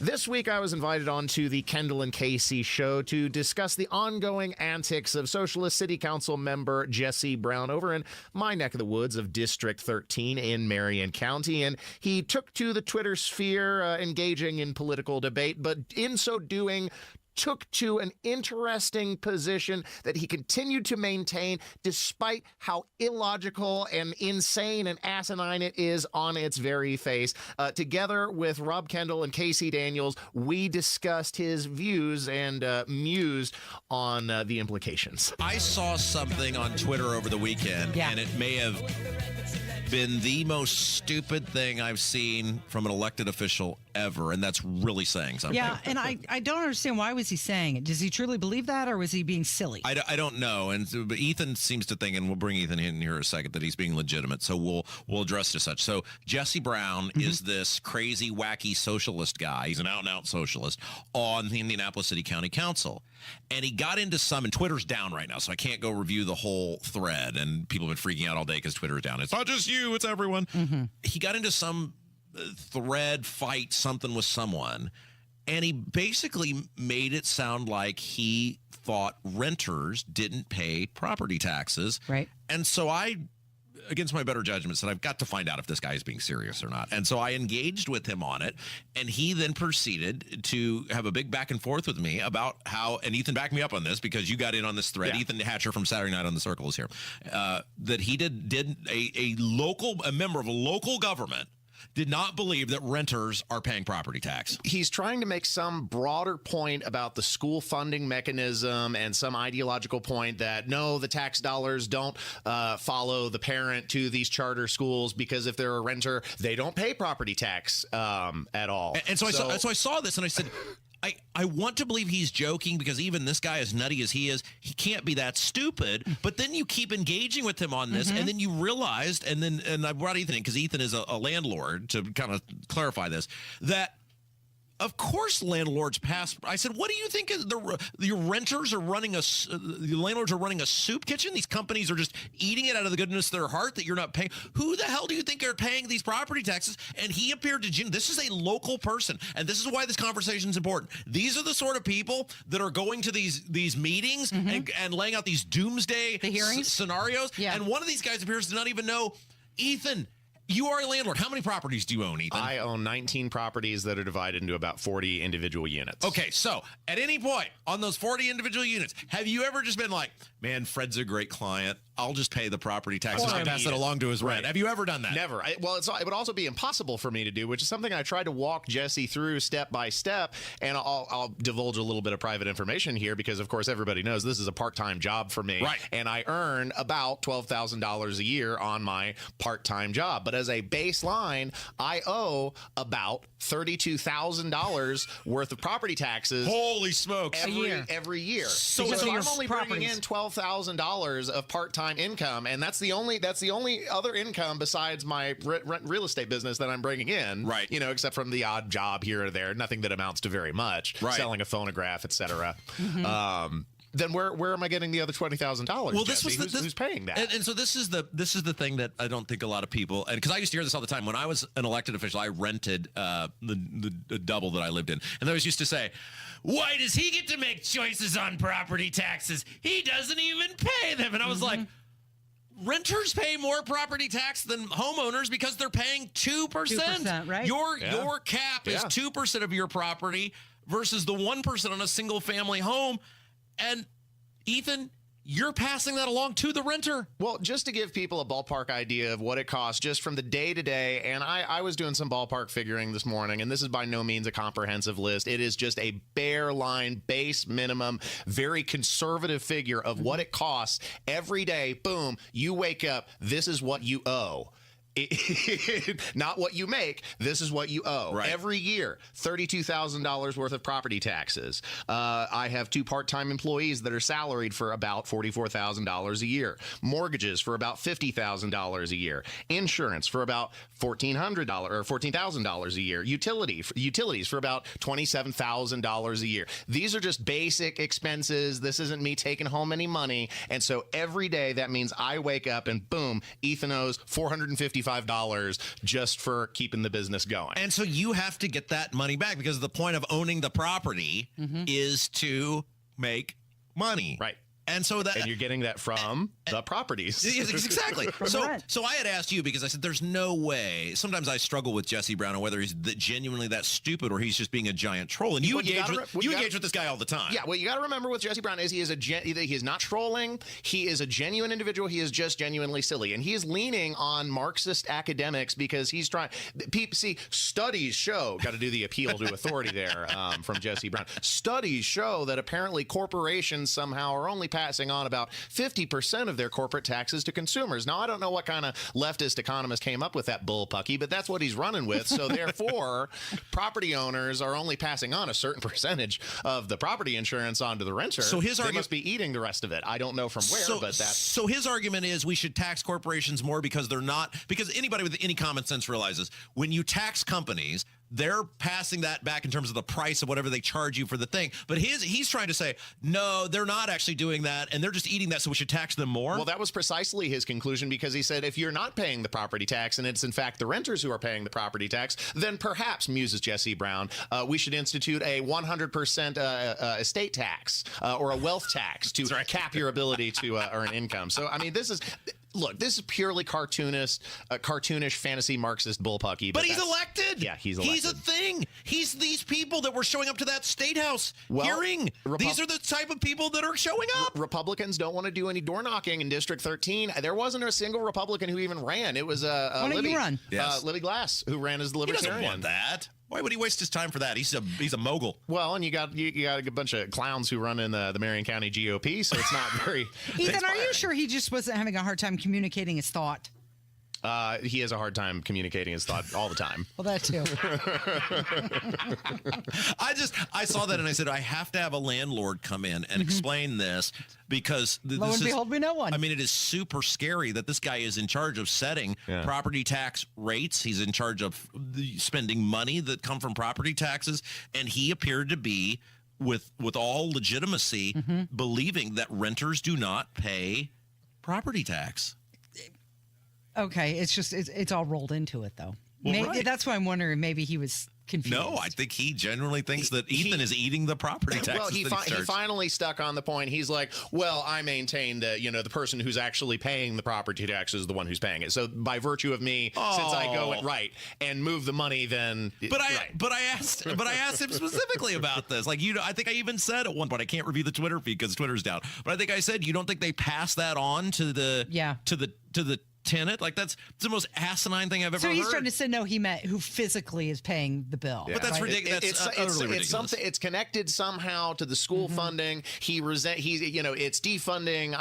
This week, I was invited onto the Kendall and Casey show to discuss the ongoing antics of Socialist City Council member Jesse Brown over in my neck of the woods of District 13 in Marion County. And he took to the Twitter sphere, engaging in political debate, but in so doing, took to an interesting position that he continued to maintain despite how illogical and insane and asinine it is on its very face. Together with Rob Kendall and Casey Daniels, we discussed his views and mused on the implications. I saw something on Twitter over the weekend, and it may have been the most stupid thing I've seen from an elected official ever, and that's really saying something. Yeah, and I don't understand, why was he saying it? Does he truly believe that, or was he being silly? I don't know, and so, but Ethan seems to think, and we'll bring Ethan in here in a second, that he's being legitimate, so we'll address it as such. So Jesse Brown is this crazy, wacky socialist guy. He's an out-and-out socialist on the Indianapolis City County Council, and he got into some, and Twitter's down right now, so I can't go review the whole thread, and people have been freaking out all day because Twitter's down. It's not just you, it's everyone. He got into some thread fight, something with someone, and he basically made it sound like he thought renters didn't pay property taxes. Right. And so I, against my better judgment, said, I've got to find out if this guy is being serious or not. And so I engaged with him on it, and he then proceeded to have a big back and forth with me about how, and Ethan, back me up on this because you got in on this thread. Yeah. Ethan Hatcher from Saturday Night on the Circle is here. That he did a member of a local government did not believe that renters are paying property tax. He's trying to make some broader point about the school funding mechanism and some ideological point that, no, the tax dollars don't follow the parent to these charter schools because if they're a renter, they don't pay property tax at all. And so I saw this and I said, I want to believe he's joking because even this guy, as nutty as he is, he can't be that stupid. But then you keep engaging with him on this, and then you realized, and I brought Ethan in because Ethan is a landlord to kind of clarify this, that of course landlords pass. I said, what do you think your renters are running the landlords are running a soup kitchen? These companies are just eating it out of the goodness of their heart that you're not paying. Who the hell do you think are paying these property taxes? And he appeared to Jim. This is a local person, and this is why this conversation is important. These are the sort of people that are going to these meetings and laying out these doomsday scenarios. Yeah. And one of these guys appears to not even know, Ethan, you are a landlord. How many properties do you own, Ethan? I own 19 properties that are divided into about 40 individual units. Okay, so at any point on those 40 individual units, have you ever just been like, man, Fred's a great client. I'll just pay the property tax and I'll pass it along to his rent. Right. Have you ever done that? Never. It would also be impossible for me to do, which is something I tried to walk Jesse through step by step. And I'll divulge a little bit of private information here because, of course, everybody knows this is a part-time job for me. Right. And I earn about $12,000 a year on my part-time job. But as a baseline, I owe about $32,000 worth of property taxes. Holy smokes. Every year. So I'm only bringing in $12,000 of part-time income, and that's the only other income besides my real estate business that I'm bringing in. Right. You know, except from the odd job here or there, nothing that amounts to very much. Right. Selling a phonograph, etc. then where am I getting the other $20,000? Well, this was who's paying that? And so this is the thing that I don't think a lot of people, and because I used to hear this all the time when I was an elected official, I rented the double that I lived in, and they always used to say, "Why does he get to make choices on property taxes? He doesn't even pay them." And I was like, renters pay more property tax than homeowners because they're paying 2%. 2%, right? Your cap is 2% of your property versus the 1% on a single family home. And Ethan, you're passing that along to the renter. Well, just to give people a ballpark idea of what it costs just from the day to day, and I was doing some ballpark figuring this morning, and this is by no means a comprehensive list. It is just a bare line, base minimum, very conservative figure of what it costs every day. Boom, you wake up, this is what you owe. Not what you make. This is what you owe. Right. Every year, $32,000 worth of property taxes. I have 2 part-time employees that are salaried for about $44,000 a year. Mortgages for about $50,000 a year. Insurance for about $1,400 or $14,000 a year. Utilities for about $27,000 a year. These are just basic expenses. This isn't me taking home any money. And so every day that means I wake up and boom, Ethan owes $455 just for keeping the business going. And so you have to get that money back because the point of owning the property is to make money. Right. And so that, and you're getting that from the properties. Yes, exactly. So I had asked you because I said there's no way. Sometimes I struggle with Jesse Brown on whether he's genuinely that stupid or he's just being a giant troll. And you engage with this guy all the time. Yeah. What you got to remember with Jesse Brown is he is not trolling. He is a genuine individual. He is just genuinely silly, and he is leaning on Marxist academics because he's trying. See, studies show. Got to do the appeal to authority there from Jesse Brown. Studies show that apparently corporations somehow are only passing on about 50% of their corporate taxes to consumers. Now, I don't know what kind of leftist economist came up with that bullpucky, but that's what he's running with. So therefore, property owners are only passing on a certain percentage of the property insurance onto the renter. So his they must be eating the rest of it. I don't know from where, but that's... So his argument is we should tax corporations more because they're not... Because anybody with any common sense realizes when you tax companies, they're passing that back in terms of the price of whatever they charge you for the thing. But he's trying to say, no, they're not actually doing that, and they're just eating that, so we should tax them more. Well, that was precisely his conclusion, because he said if you're not paying the property tax, and it's in fact the renters who are paying the property tax, then perhaps, muses Jesse Brown, we should institute a 100% estate tax or a wealth tax to cap your ability to earn income. So, I mean, this is... Look, this is purely cartoonish fantasy Marxist bullpucky. But he's elected. Yeah, he's elected. He's a thing. He's these people that were showing up to that State House hearing. These are the type of people that are showing up. Republicans don't want to do any door knocking in District 13. There wasn't a single Republican who even ran. It was Libby Glass who ran as the Libertarian. He doesn't want that. Why would he waste his time for that? He's a mogul. Well, and you got a bunch of clowns who run in the Marion County GOP, so it's not very. Ethan, are you sure he just wasn't having a hard time communicating his thought? He has a hard time communicating his thought all the time. Well, that too. I saw that and I said, I have to have a landlord come in and explain this because lo and behold, we know one. I mean, it is super scary that this guy is in charge of setting property tax rates. He's in charge of spending money that come from property taxes. And he appeared to be, with all legitimacy, believing that renters do not pay property tax. Okay, it's all rolled into it, though. Well, right. That's why I'm wondering, maybe he was confused. No, I think he genuinely thinks that Ethan is eating the property taxes. Well, he finally stuck on the point. He's like, well, I maintain that, the person who's actually paying the property tax is the one who's paying it. So by virtue of me, since I go and move the money, then But I asked him specifically about this. Like, I think I even said at one point, I can't review the Twitter feed because Twitter's down. But I think I said, you don't think they pass that on to the tenant? Like, that's the most asinine thing I've ever heard. So he's trying to say, no, he meant who physically is paying the bill. Yeah. But that's ridiculous. It's ridiculous. It's connected somehow to the school funding. It's defunding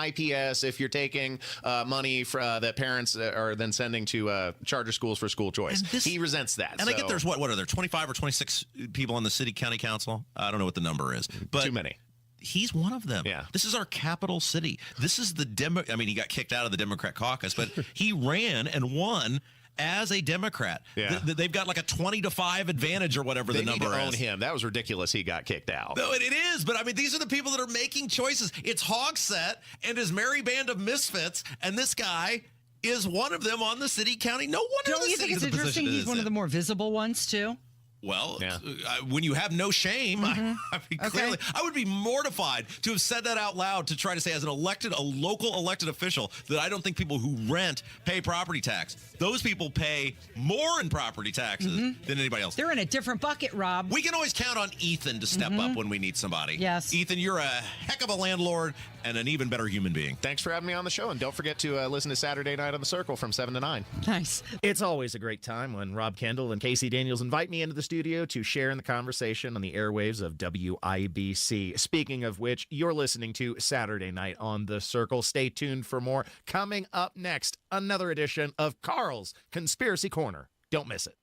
IPS if you're taking money that parents are then sending to charter schools for school choice. He resents that. And I get there's what are there 25 or 26 people on the city county council? I don't know what the number is, but too many. He's one of them. Yeah. This is our capital city. This is he got kicked out of the Democrat caucus, but he ran and won as a Democrat. Yeah. They've got like a 20-5 advantage or whatever the number need to own is. him. That was ridiculous. He got kicked out. No, it is. But I mean, these are the people that are making choices. It's Hogsett and his merry band of misfits, and this guy is one of them on the city county. No wonder. Don't you think it's interesting he's one of the more visible ones, too? Well, when you have no shame, I mean, clearly, I would be mortified to have said that out loud, to try to say as a local elected official, that I don't think people who rent pay property tax. Those people pay more in property taxes than anybody else. They're in a different bucket, Rob. We can always count on Ethan to step up when we need somebody. Yes. Ethan, you're a heck of a landlord and an even better human being. Thanks for having me on the show, and don't forget to listen to Saturday Night on the Circle from 7 to 9. Nice. It's always a great time when Rob Kendall and Casey Daniels invite me into the studio to share in the conversation on the airwaves of WIBC. Speaking of which, you're listening to Saturday Night on the Circle. Stay tuned for more. Coming up next, another edition of Carl's Conspiracy Corner. Don't miss it.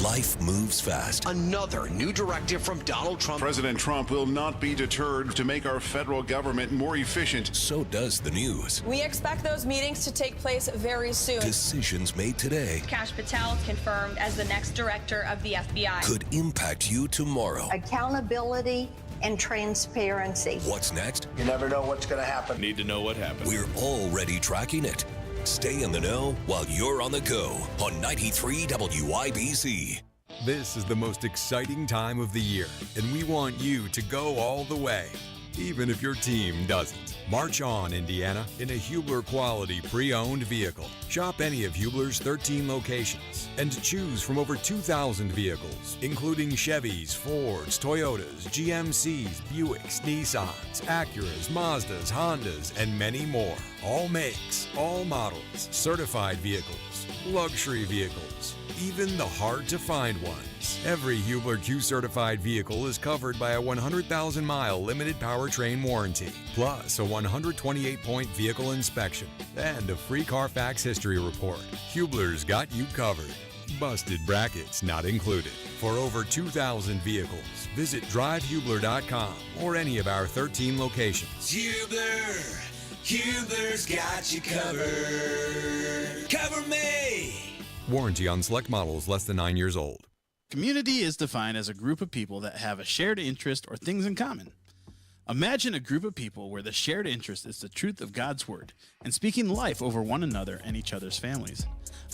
Life moves fast. Another new directive from Donald Trump. President Trump will not be deterred to make our federal government more efficient. So does the news. We expect those meetings to take place very soon. Decisions made today Kash Patel confirmed as the next director of the FBI. could impact you tomorrow. Accountability and transparency. What's next? You never know what's going to happen. Need to know what happened. We're already tracking it. Stay in the know while you're on the go on 93 WIBC. This is the most exciting time of the year, and we want you to go all the way, even if your team doesn't. March on, Indiana, in a Hubler quality pre-owned vehicle. Shop any of Hubler's 13 locations and choose from over 2,000 vehicles, including Chevys, Fords, Toyotas, GMCs, Buicks, Nissans, Acuras, Mazdas, Hondas, and many more. All makes, all models, certified vehicles, luxury vehicles, even the hard-to-find ones. Every Hubler Q-certified vehicle is covered by a 100,000-mile limited powertrain warranty, plus a 128-point vehicle inspection and a free Carfax history report. Hubler's got you covered. Busted brackets not included. For over 2,000 vehicles, visit drivehubler.com or any of our 13 locations. Hubler's got you covered. Cover me! Warranty on select models less than 9 years old. Community is defined as a group of people that have a shared interest or things in common. Imagine a group of people where the shared interest is the truth of God's Word and speaking life over one another and each other's families.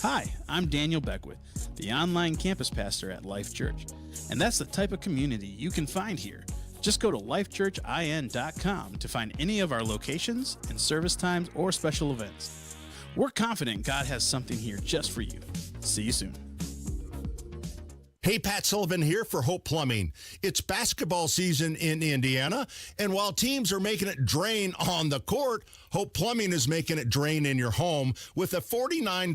Hi, I'm Daniel Beckwith, the online campus pastor at Life Church, and that's the type of community you can find here. Just go to lifechurchin.com to find any of our locations and service times or special events. We're confident God has something here just for you. See you soon. Hey, Pat Sullivan here for Hope Plumbing. It's basketball season in Indiana, and while teams are making it drain on the court, Hope Plumbing is making it drain in your home with a $49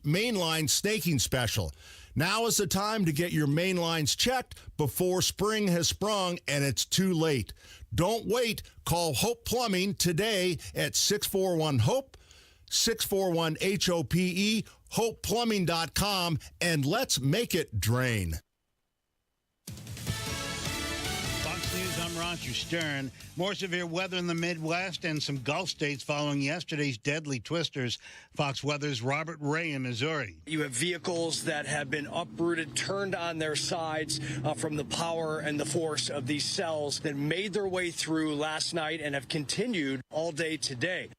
mainline snaking special. Now is the time to get your main lines checked before spring has sprung and it's too late. Don't wait. Call Hope Plumbing today at 641-HOPE, 641-HOPE, hopeplumbing.com, and let's make it drain. Fox News, I'm Roger Stern. More severe weather in the Midwest and some Gulf states following yesterday's deadly twisters. Fox Weather's Robert Ray in Missouri. You have vehicles that have been uprooted, turned on their sides from the power and the force of these cells that made their way through last night and have continued all day today.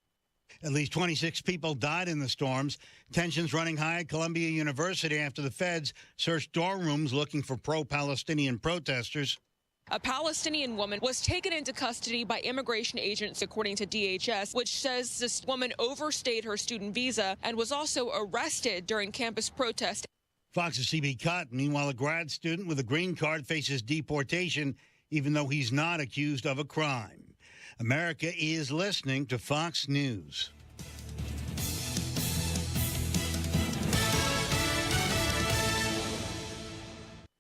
At least 26 people died in the storms. Tensions running high at Columbia University after the feds searched dorm rooms looking for pro-Palestinian protesters. A Palestinian woman was taken into custody by immigration agents, according to DHS, which says this woman overstayed her student visa and was also arrested during campus protest. Fox's CB Cotton. Meanwhile, a grad student with a green card faces deportation, even though he's not accused of a crime. America is listening to Fox News.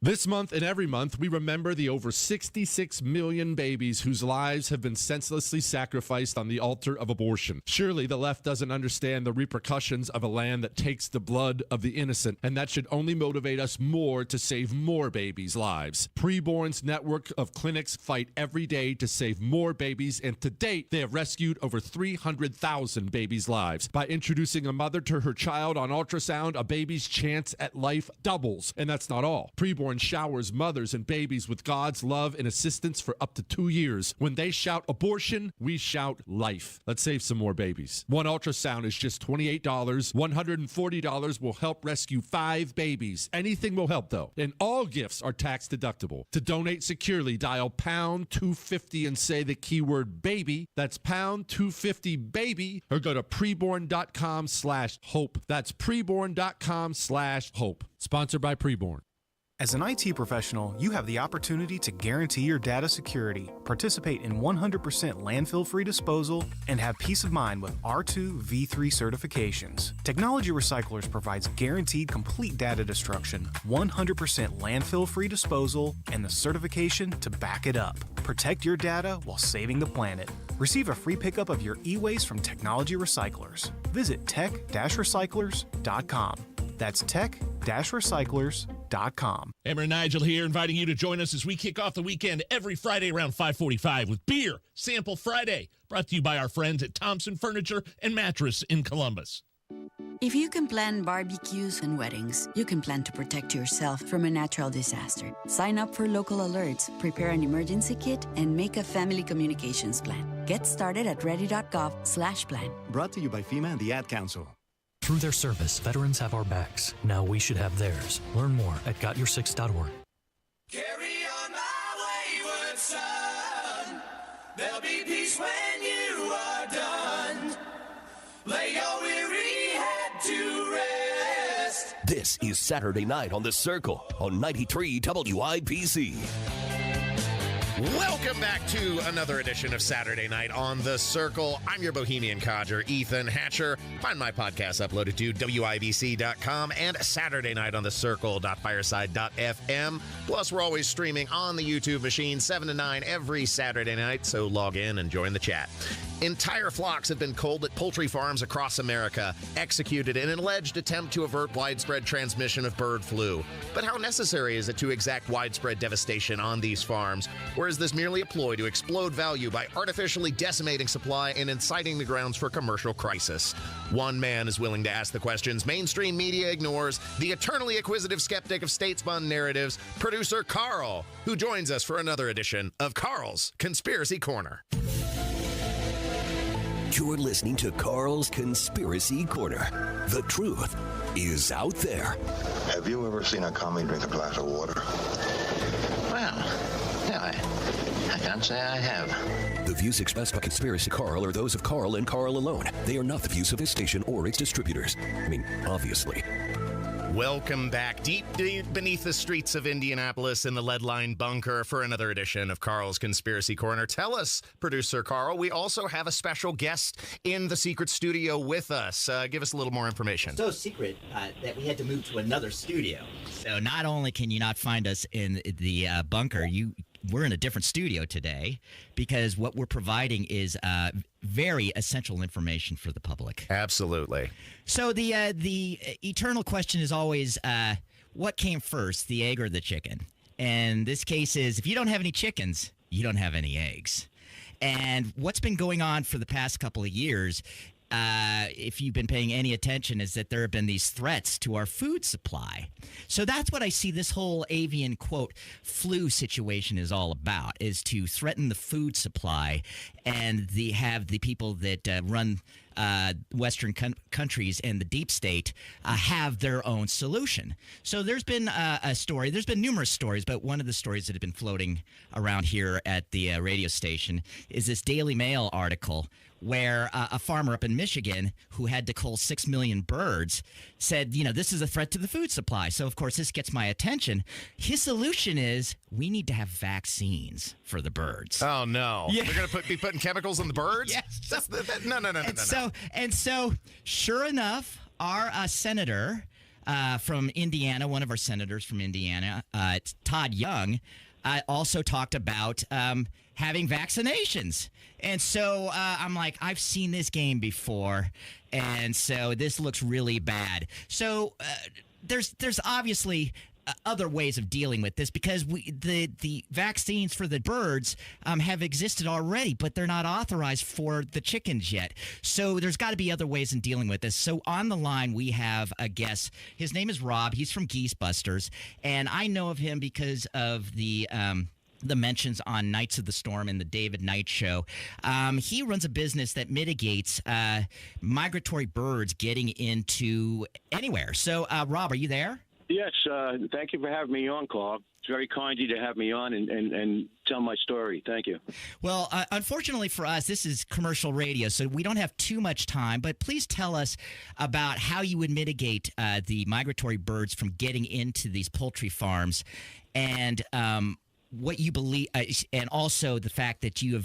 This month and every month, we remember the over 66 million babies whose lives have been senselessly sacrificed on the altar of abortion. Surely the left doesn't understand the repercussions of a land that takes the blood of the innocent, and that should only motivate us more to save more babies' lives. Preborn's network of clinics fight every day to save more babies, and to date, they have rescued over 300,000 babies' lives. By introducing a mother to her child on ultrasound, a baby's chance at life doubles. And that's not all. Preborn showers mothers and babies with God's love and assistance for up to 2 years. When they shout abortion, we shout life. Let's save some more babies. One ultrasound is just $28. $140 will help rescue 5 babies. Anything will help, though. And all gifts are tax deductible. To donate securely, dial pound 250 and say the keyword baby. That's pound 250 baby, or go to preborn.com/hope. That's preborn.com/hope. Sponsored by Preborn. As an IT professional, you have the opportunity to guarantee your data security, participate in 100% landfill-free disposal, and have peace of mind with R2 V3 certifications. Technology Recyclers provides guaranteed complete data destruction, 100% landfill-free disposal, and the certification to back it up. Protect your data while saving the planet. Receive a free pickup of your e-waste from Technology Recyclers. Visit tech-recyclers.com. That's tech-recyclers.com. Emmer and Nigel here, inviting you to join us as we kick off the weekend every Friday around 5:45 with Beer Sample Friday, brought to you by our friends at Thompson Furniture and Mattress in Columbus. If you can plan barbecues and weddings, you can plan to protect yourself from a natural disaster. Sign up for local alerts, prepare an emergency kit, and make a family communications plan. Get started at ready.gov/plan. Brought to you by FEMA and the Ad Council. Through their service, veterans have our backs. Now we should have theirs. Learn more at gotyoursix.org. Carry on my wayward son. There'll be peace when you are done. Lay your weary head to rest. This is Saturday Night on The Circle on 93 WIBC. Welcome back to another edition of Saturday Night on The Circle. I'm your Bohemian codger, Ethan Hatcher. Find my podcast uploaded to WIBC.com and Saturday Night on The Circle.fireside.fm. Plus, we're always streaming on the YouTube machine 7 to 9 every Saturday night, so log in and join the chat. Entire flocks have been culled at poultry farms across America, executed in an alleged attempt to avert widespread transmission of bird flu. But how necessary is it to exact widespread devastation on these farms? Or is this merely a ploy to explode value by artificially decimating supply and inciting the grounds for commercial crisis? One man is willing to ask the questions mainstream media ignores, the eternally acquisitive skeptic of state-spun narratives, producer Carl, who joins us for another edition of Carl's Conspiracy Corner. You're listening to Carl's Conspiracy Corner. The truth is out there. Have you ever seen a commie drink a glass of water? Well, yeah, I can't say I have. The views expressed by Conspiracy Carl are those of Carl and Carl alone. They are not the views of this station or its distributors. I mean, obviously. Welcome back deep beneath the streets of Indianapolis in the lead-lined bunker for another edition of Carl's Conspiracy Corner. Tell us, producer Carl, we also have a special guest in the secret studio with us. Give us a little more information. So secret that we had to move to another studio. So not only can you not find us in the bunker, we're in a different studio today because what we're providing is very essential information for the public. Absolutely. So the eternal question is always, what came first, the egg or the chicken? And this case is, if you don't have any chickens, you don't have any eggs. And what's been going on for the past couple of years, if you've been paying any attention, is that there have been these threats to our food supply. So that's what I see this whole avian, quote, flu situation is all about, is to threaten the food supply and have the people that run Western countries and the deep state have their own solution. So there's been a story. There's been numerous stories, but one of the stories that have been floating around here at the radio station is this Daily Mail article where a farmer up in Michigan who had to cull 6 million birds said, this is a threat to the food supply. So, of course, this gets my attention. His solution is we need to have vaccines for the birds. Oh, no. Yeah. They're going to be putting chemicals in the birds? Yes. No. And so, sure enough, our senator, from Indiana, one of our senators from Indiana, Todd Young, also talked about having vaccinations. And so I'm like, I've seen this game before, and so this looks really bad. So there's obviously other ways of dealing with this, because the vaccines for the birds have existed already, but they're not authorized for the chickens yet. So there's got to be other ways in dealing with this. So on the line, we have a guest. His name is Rob. He's from Geese Busters, and I know of him because of the mentions on Knights of the Storm and the David Knight Show. He runs a business that mitigates migratory birds getting into anywhere. So, Rob, are you there? Yes, thank you for having me on, Carl. It's very kind of you to have me on and tell my story. Thank you. Well, unfortunately for us, this is commercial radio, so we don't have too much time. But please tell us about how you would mitigate the migratory birds from getting into these poultry farms, and what you believe, and also the fact that you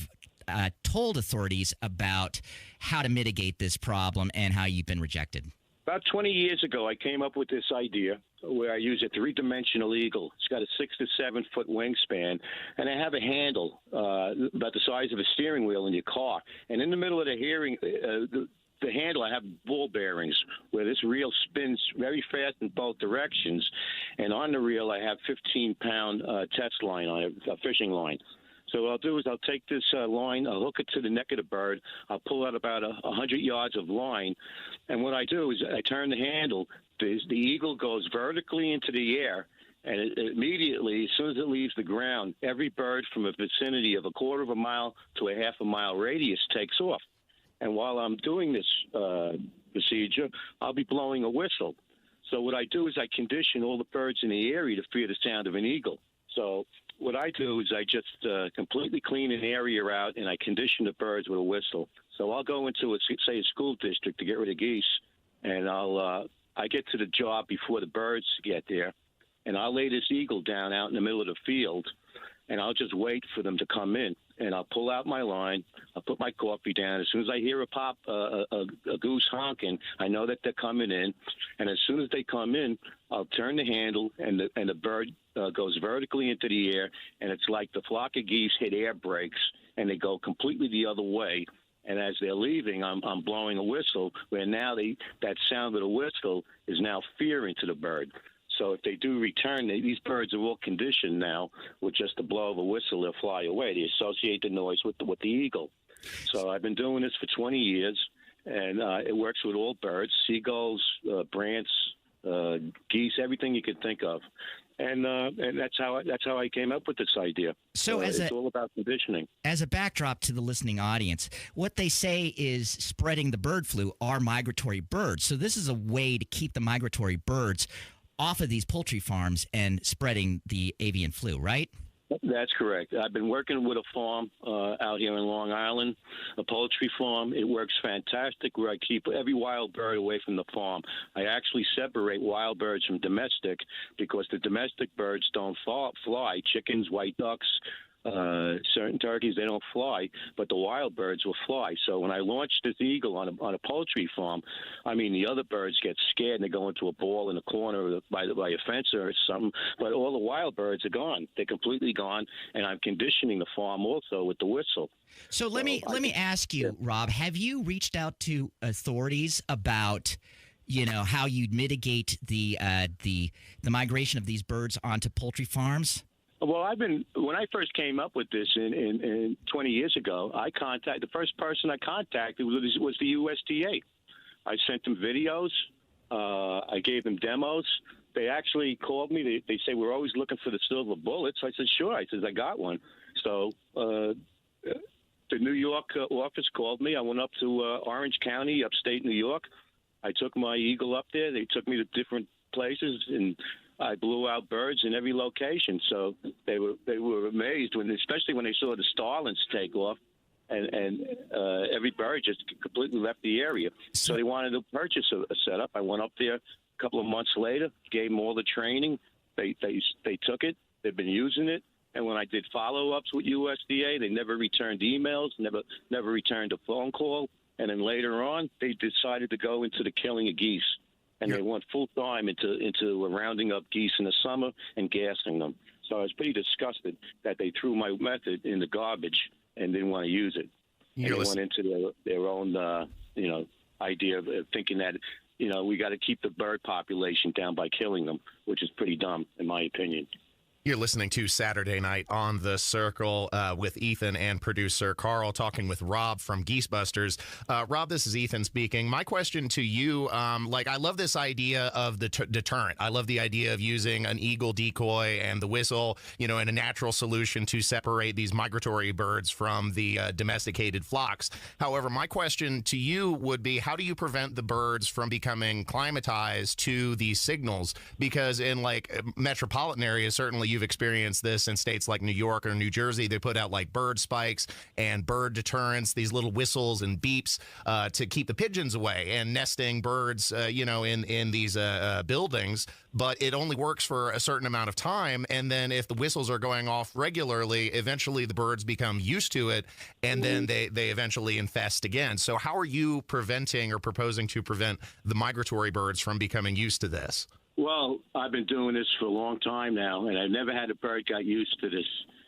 have told authorities about how to mitigate this problem and how you've been rejected. About 20 years ago, I came up with this idea where I use a three-dimensional eagle. It's got a 6 to 7 foot wingspan, and I have a handle about the size of a steering wheel in your car. And in the middle of the handle, I have ball bearings where this reel spins very fast in both directions. And on the reel, I have 15-pound test line on it, a fishing line. So what I'll do is I'll take this line, I'll hook it to the neck of the bird, I'll pull out about 100 yards of line, and what I do is I turn the handle, the eagle goes vertically into the air, and it immediately, as soon as it leaves the ground, every bird from a vicinity of a quarter of a mile to a half a mile radius takes off. And while I'm doing this procedure, I'll be blowing a whistle. So what I do is I condition all the birds in the area to fear the sound of an eagle. So what I do is I just completely clean an area out, and I condition the birds with a whistle. So I'll go into, a school district to get rid of geese, and I get to the job before the birds get there, and I'll lay this eagle down out in the middle of the field, and I'll just wait for them to come in. And I'll pull out my line. I'll put my coffee down. As soon as I hear a goose honking, I know that they're coming in. And as soon as they come in, I'll turn the handle, and the bird goes vertically into the air. And it's like the flock of geese hit air brakes, and they go completely the other way. And as they're leaving, I'm blowing a whistle, where now that sound of the whistle is now fear into the bird. So if they do return, these birds are all conditioned now with just the blow of a whistle, they'll fly away. They associate the noise with the eagle. So I've been doing this for 20 years, and it works with all birds, seagulls, brants, geese, everything you could think of. And that's how I came up with this idea. So it's all about conditioning. As a backdrop to the listening audience, what they say is spreading the bird flu are migratory birds. So this is a way to keep the migratory birds off of these poultry farms and spreading the avian flu, right? That's correct. I've been working with a farm out here in Long Island, a poultry farm. It works fantastic, where I keep every wild bird away from the farm. I actually separate wild birds from domestic, because the domestic birds don't fly. Chickens, white ducks, certain turkeys, they don't fly, but the wild birds will fly. So when I launched this eagle on a poultry farm, I mean, the other birds get scared and they go into a ball in the corner by a fence or something, but all the wild birds are gone. They're completely gone, and I'm conditioning the farm also with the whistle. So let me ask you, Rob, have you reached out to authorities about how you'd mitigate the migration of these birds onto poultry farms? Well, when I first came up with this in 20 years ago, the first person I contacted was the USDA. I sent them videos. I gave them demos. They actually called me. They say, we're always looking for the silver bullets. I said, sure. I said, I got one. So the New York office called me. I went up to Orange County, upstate New York. I took my eagle up there. They took me to different places, and I blew out birds in every location. So they were amazed, especially when they saw the starlings take off, and every bird just completely left the area. So they wanted to purchase a setup. I went up there a couple of months later, gave them all the training. They took it. They've been using it. And when I did follow-ups with USDA, they never returned emails, never returned a phone call. And then later on, they decided to go into the killing of geese. and they went full time into rounding up geese in the summer and gassing them. So I was pretty disgusted that they threw my method in the garbage and didn't want to use it. And they went into their own, idea of thinking that, we got to keep the bird population down by killing them, which is pretty dumb, in my opinion. You're listening to Saturday Night on the Circle with Ethan and producer Carl talking with Rob from Geesebusters. Rob, this is Ethan speaking. My question to you, I love this idea of the deterrent. I love the idea of using an eagle decoy and the whistle, and a natural solution to separate these migratory birds from the domesticated flocks. However, my question to you would be, how do you prevent the birds from becoming climatized to these signals? Because in metropolitan areas, certainly you've experienced this in states like New York or New Jersey. They put out bird spikes and bird deterrents, these little whistles and beeps to keep the pigeons away and nesting birds, in these buildings. But it only works for a certain amount of time. And then if the whistles are going off regularly, eventually the birds become used to it, and then they eventually infest again. So how are you preventing or proposing to prevent the migratory birds from becoming used to this? Well, I've been doing this for a long time now, and I've never had a bird got used to this.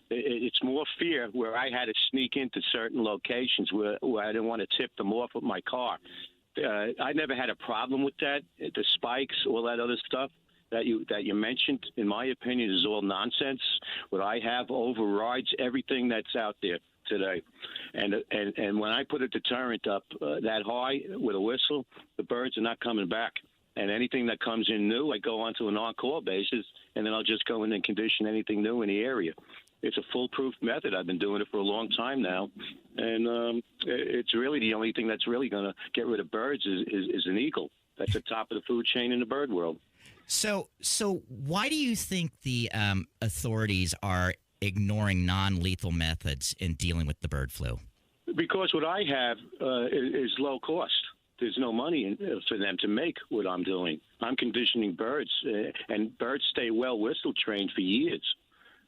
It's more fear where I had to sneak into certain locations where I didn't want to tip them off with my car. I never had a problem with that. The spikes, all that other stuff that you mentioned, in my opinion, is all nonsense. What I have overrides everything that's out there today. And when I put a deterrent up that high with a whistle, the birds are not coming back. And anything that comes in new, I go onto an on-call basis, and then I'll just go in and condition anything new in the area. It's a foolproof method. I've been doing it for a long time now, and it's really the only thing that's really going to get rid of birds is an eagle. That's the top of the food chain in the bird world. So why do you think the authorities are ignoring non-lethal methods in dealing with the bird flu? Because what I have is low cost. There's no money for them to make what I'm doing. I'm conditioning birds, and birds stay well whistle trained for years.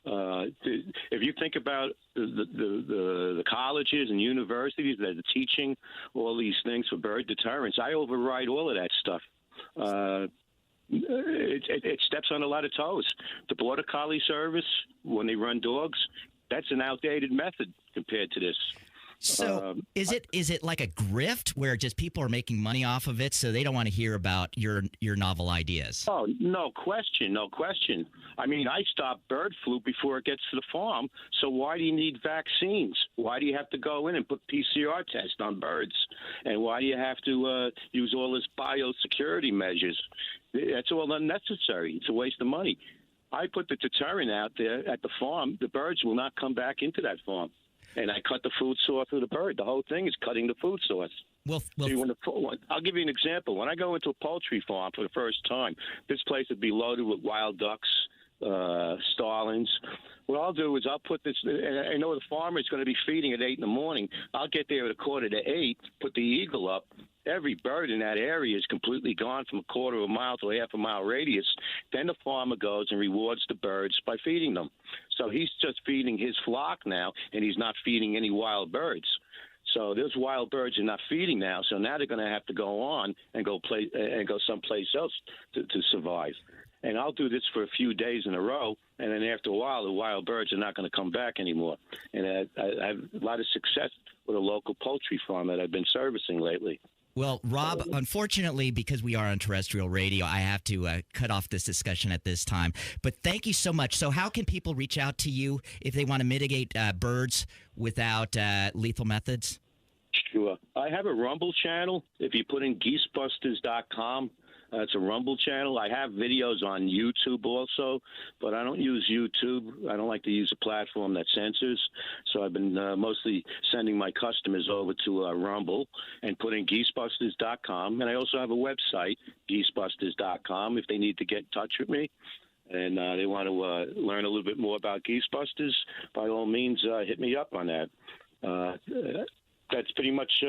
If you think about the colleges and universities that are teaching all these things for bird deterrence, I override all of that stuff. It steps on a lot of toes. The Border Collie Service, when they run dogs, that's an outdated method compared to this. So is it like a grift where just people are making money off of it, so they don't want to hear about your novel ideas? Oh, no question. I mean, I stop bird flu before it gets to the farm, so why do you need vaccines? Why do you have to go in and put PCR tests on birds? And why do you have to use all this biosecurity measures? That's all unnecessary. It's a waste of money. I put the deterrent out there at the farm. The birds will not come back into that farm. And I cut the food source of the bird. The whole thing is cutting the food source. I'll give you an example. When I go into a poultry farm for the first time, this place would be loaded with wild ducks, starlings. What I'll do is I'll put this, and I know the farmer is going to be feeding at 8 in the morning. I'll get there at 7:45, put the eagle up. Every bird in that area is completely gone from a quarter of a mile to a half a mile radius. Then the farmer goes and rewards the birds by feeding them. So he's just feeding his flock now, and he's not feeding any wild birds. So those wild birds are not feeding now. So now they're going to have to go on and go someplace else to survive. And I'll do this for a few days in a row, and then after a while, the wild birds are not going to come back anymore. And I have a lot of success with a local poultry farm that I've been servicing lately. Well, Rob, unfortunately, because we are on terrestrial radio, I have to cut off this discussion at this time. But thank you so much. So how can people reach out to you if they want to mitigate birds without lethal methods? Sure. I have a Rumble channel. If you put in geesebusters.com, it's a Rumble channel. I have videos on YouTube also, but I don't use YouTube. I don't like to use a platform that censors. So I've been mostly sending my customers over to Rumble and putting geesebusters.com. And I also have a website, geesebusters.com, if they need to get in touch with me. And they want to learn a little bit more about Geesebusters, by all means, hit me up on that. That's pretty much,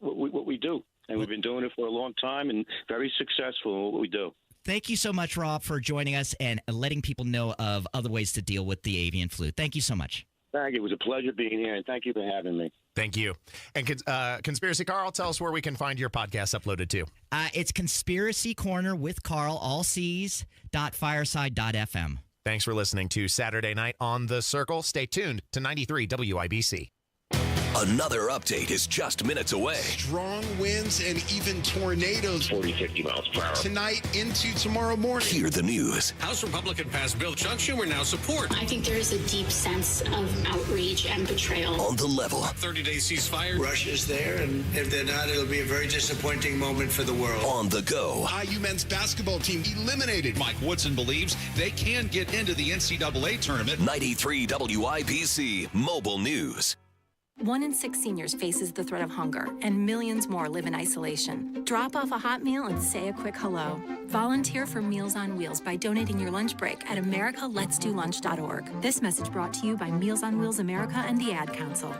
what we do. And we've been doing it for a long time and very successful in what we do. Thank you so much, Rob, for joining us and letting people know of other ways to deal with the avian flu. Thank you so much. Thank you. It was a pleasure being here, and thank you for having me. Thank you. And Conspiracy Carl, tell us where we can find your podcast uploaded to. It's Conspiracy Corner with Carl, all C's.fireside.fm. Thanks for listening to Saturday Night on The Circle. Stay tuned to 93 WIBC. Another update is just minutes away. Strong winds and even tornadoes. 40, 50 miles per hour. Tonight into tomorrow morning. Hear the news. House Republican passed bill Chuck Schumer now support. I think there is a deep sense of outrage and betrayal. On the level. 30-day ceasefire. Russia's there, and if they're not, it'll be a very disappointing moment for the world. On the go. IU men's basketball team eliminated. Mike Woodson believes they can get into the NCAA tournament. 93 WIBC Mobile News. 1 in 6 seniors faces the threat of hunger, and millions more live in isolation. Drop off a hot meal and say a quick hello. Volunteer for Meals on Wheels by donating your lunch break at americaletsdolunch.org. This message brought to you by Meals on Wheels America and the Ad Council.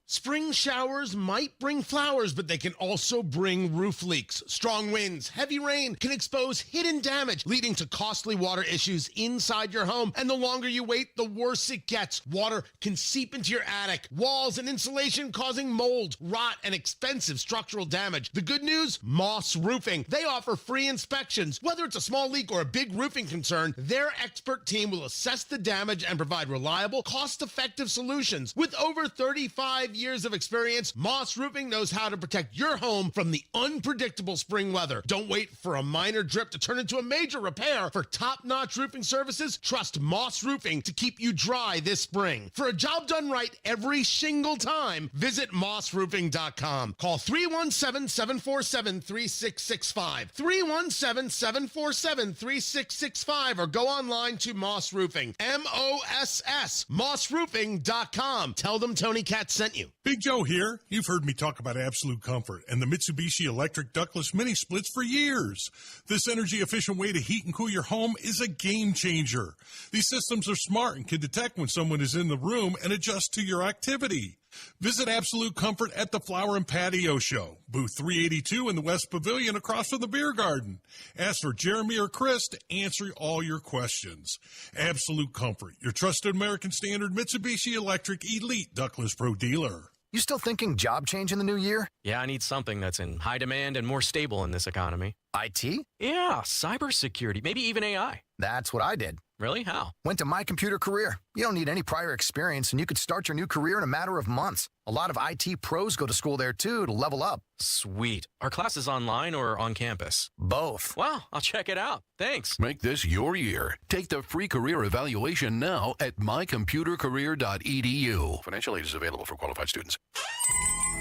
Spring showers might bring flowers, but they can also bring roof leaks. Strong winds, heavy rain can expose hidden damage, leading to costly water issues inside your home. And the longer you wait, the worse it gets. Water can seep into your attic, walls, and insulation, causing mold, rot, and expensive structural damage. The good news? Moss Roofing. They offer free inspections. Whether it's a small leak or a big roofing concern, their expert team will assess the damage and provide reliable, cost-effective solutions. With over 35 years of experience, Moss Roofing knows how to protect your home from the unpredictable spring weather. Don't wait for a minor drip to turn into a major repair. For top-notch roofing services, trust Moss Roofing to keep you dry this spring. For a job done right every single time, visit mossroofing.com. Call 317-747-3665. 317-747-3665 or go online to Moss Roofing. MOSS. mossroofing.com. Tell them Tony Katz sent you. Big Joe here. You've heard me talk about Absolute Comfort and the Mitsubishi electric ductless mini splits for years. This energy-efficient way to heat and cool your home is a game changer. These systems are smart and can detect when someone is in the room and adjust to your activity. Visit Absolute Comfort at the Flower and Patio Show, booth 382 in the West Pavilion across from the Beer Garden. Ask for Jeremy or Chris to answer all your questions. Absolute Comfort, your trusted American Standard Mitsubishi Electric Elite Ductless Pro dealer. You still thinking job change in the new year? Yeah, I need something that's in high demand and more stable in this economy. IT? Yeah, cybersecurity, maybe even AI. That's what I did. Really? How? Went to My Computer Career. You don't need any prior experience, and you could start your new career in a matter of months. A lot of IT pros go to school there, too, to level up. Sweet. Are classes online or on campus? Both. Wow, I'll check it out. Thanks. Make this your year. Take the free career evaluation now at mycomputercareer.edu. Financial aid is available for qualified students.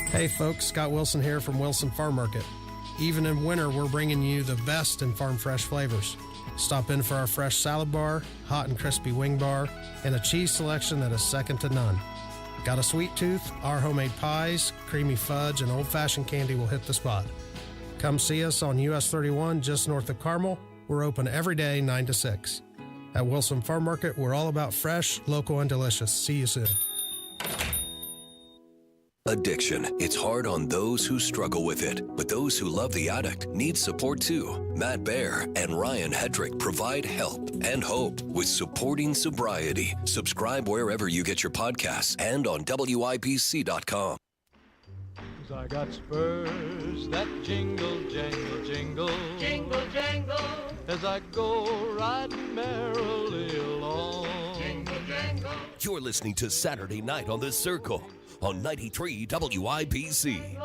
Hey folks, Scott Wilson here from Wilson Farm Market. Even in winter, we're bringing you the best in farm fresh flavors. Stop in for our fresh salad bar, hot and crispy wing bar, and a cheese selection that is second to none. Got a sweet tooth? Our homemade pies, creamy fudge, and old-fashioned candy will hit the spot. Come see us on US 31 just north of Carmel. We're open every day 9 to 6. At Wilson Farm Market, we're all about fresh, local, and delicious. See you soon. Addiction. It's hard on those who struggle with it, but those who love the addict need support too. Matt Baer and Ryan Hedrick provide help and hope with Supporting Sobriety. Subscribe wherever you get your podcasts and on WIBC.com. I got spurs that jingle, jangle, jingle. Jingle, jangle. As I go riding merrily along. Jingle, jangle. You're listening to Saturday Night on The Circle on 93 WIBC.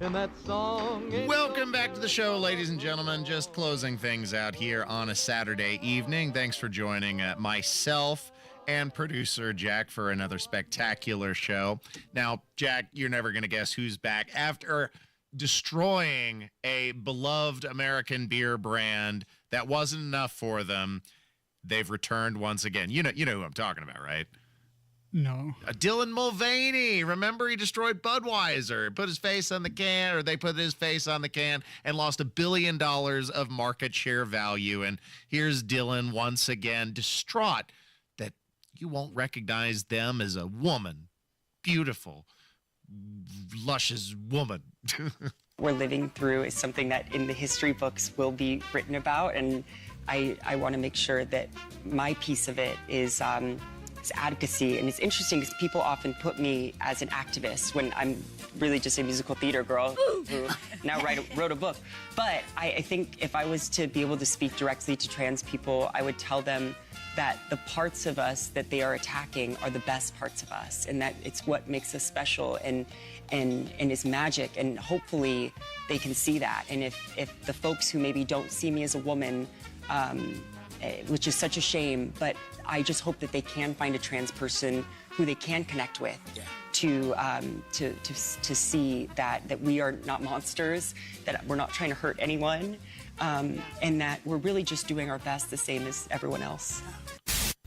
And that song. Welcome back to the show, ladies and gentlemen. Just closing things out here on a Saturday evening. Thanks for joining myself and producer Jack for another spectacular show. Now, Jack, you're never going to guess who's back. After destroying a beloved American beer brand that wasn't enough for them, they've returned once again. You know who I'm talking about, right? No. Dylan Mulvaney. Remember, he destroyed Budweiser, put his face on the can, or they put his face on the can, and lost $1 billion of market share value. And here's Dylan once again, distraught that you won't recognize them as a woman. Beautiful, luscious woman. We're living through is something that in the history books will be written about, and I want to make sure that my piece of it is advocacy. And it's interesting because people often put me as an activist when I'm really just a musical theater girl who now wrote a book. But I think if I was to be able to speak directly to trans people, I would tell them that the parts of us that they are attacking are the best parts of us, and that it's what makes us special and is magic, and hopefully they can see that. And if the folks who maybe don't see me as a woman, which is such a shame, but I just hope that they can find a trans person who they can connect with, to see that we are not monsters, that we're not trying to hurt anyone, and that we're really just doing our best the same as everyone else.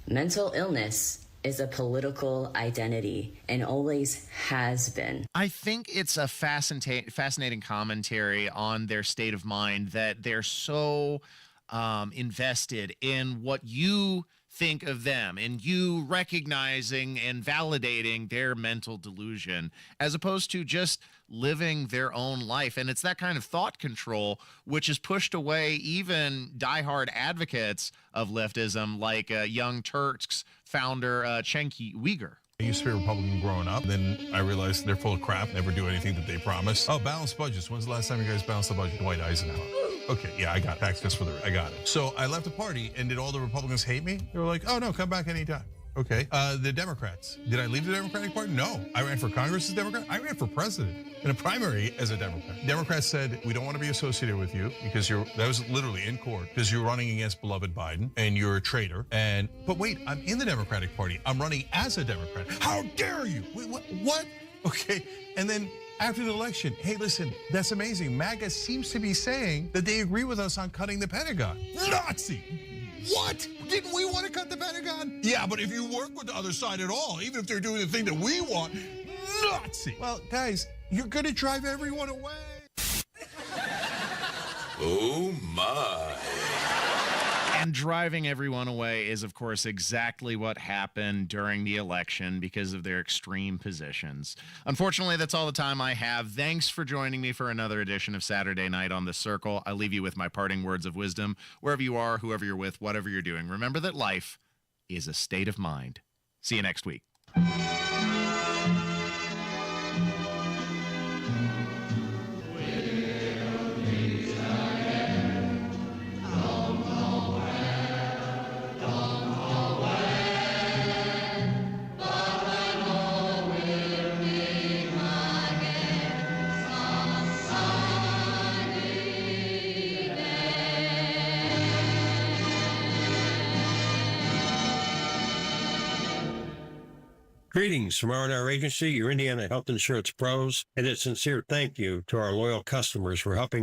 Mental illness is a political identity and always has been. I think it's a fascinating commentary on their state of mind, that they're so invested in what you think of them and you recognizing and validating their mental delusion, as opposed to just living their own life. And it's that kind of thought control which has pushed away even diehard advocates of leftism, like Young Turks founder Cenk Uygur. I used to be a Republican growing up. Then I realized they're full of crap, never do anything that they promise. Oh, balanced budgets. When's the last time you guys balanced the budget? Dwight Eisenhower. Okay, yeah, I got it. Tax cuts for the rich. I got it. So I left the party, and did all the Republicans hate me? They were like, oh, no, come back anytime. Okay. The Democrats. Did I leave the Democratic Party? No. I ran for Congress as a Democrat. I ran for president in a primary as a Democrat. Democrats said, we don't want to be associated with you because that was literally in court, because you're running against beloved Biden and you're a traitor. But wait, I'm in the Democratic Party. I'm running as a Democrat. How dare you? Wait, what? Okay. And then after the election, hey, listen, that's amazing. MAGA seems to be saying that they agree with us on cutting the Pentagon. Nazi! What? Didn't we want to cut the Pentagon? Yeah, but if you work with the other side at all, even if they're doing the thing that we want, Nazi! Well, guys, you're going to drive everyone away. Oh, my. And driving everyone away is, of course, exactly what happened during the election because of their extreme positions. Unfortunately, that's all the time I have. Thanks for joining me for another edition of Saturday Night on The Circle. I leave you with my parting words of wisdom. Wherever you are, whoever you're with, whatever you're doing, remember that life is a state of mind. See you next week. Greetings from R&R Agency, your Indiana Health Insurance pros, and a sincere thank you to our loyal customers for helping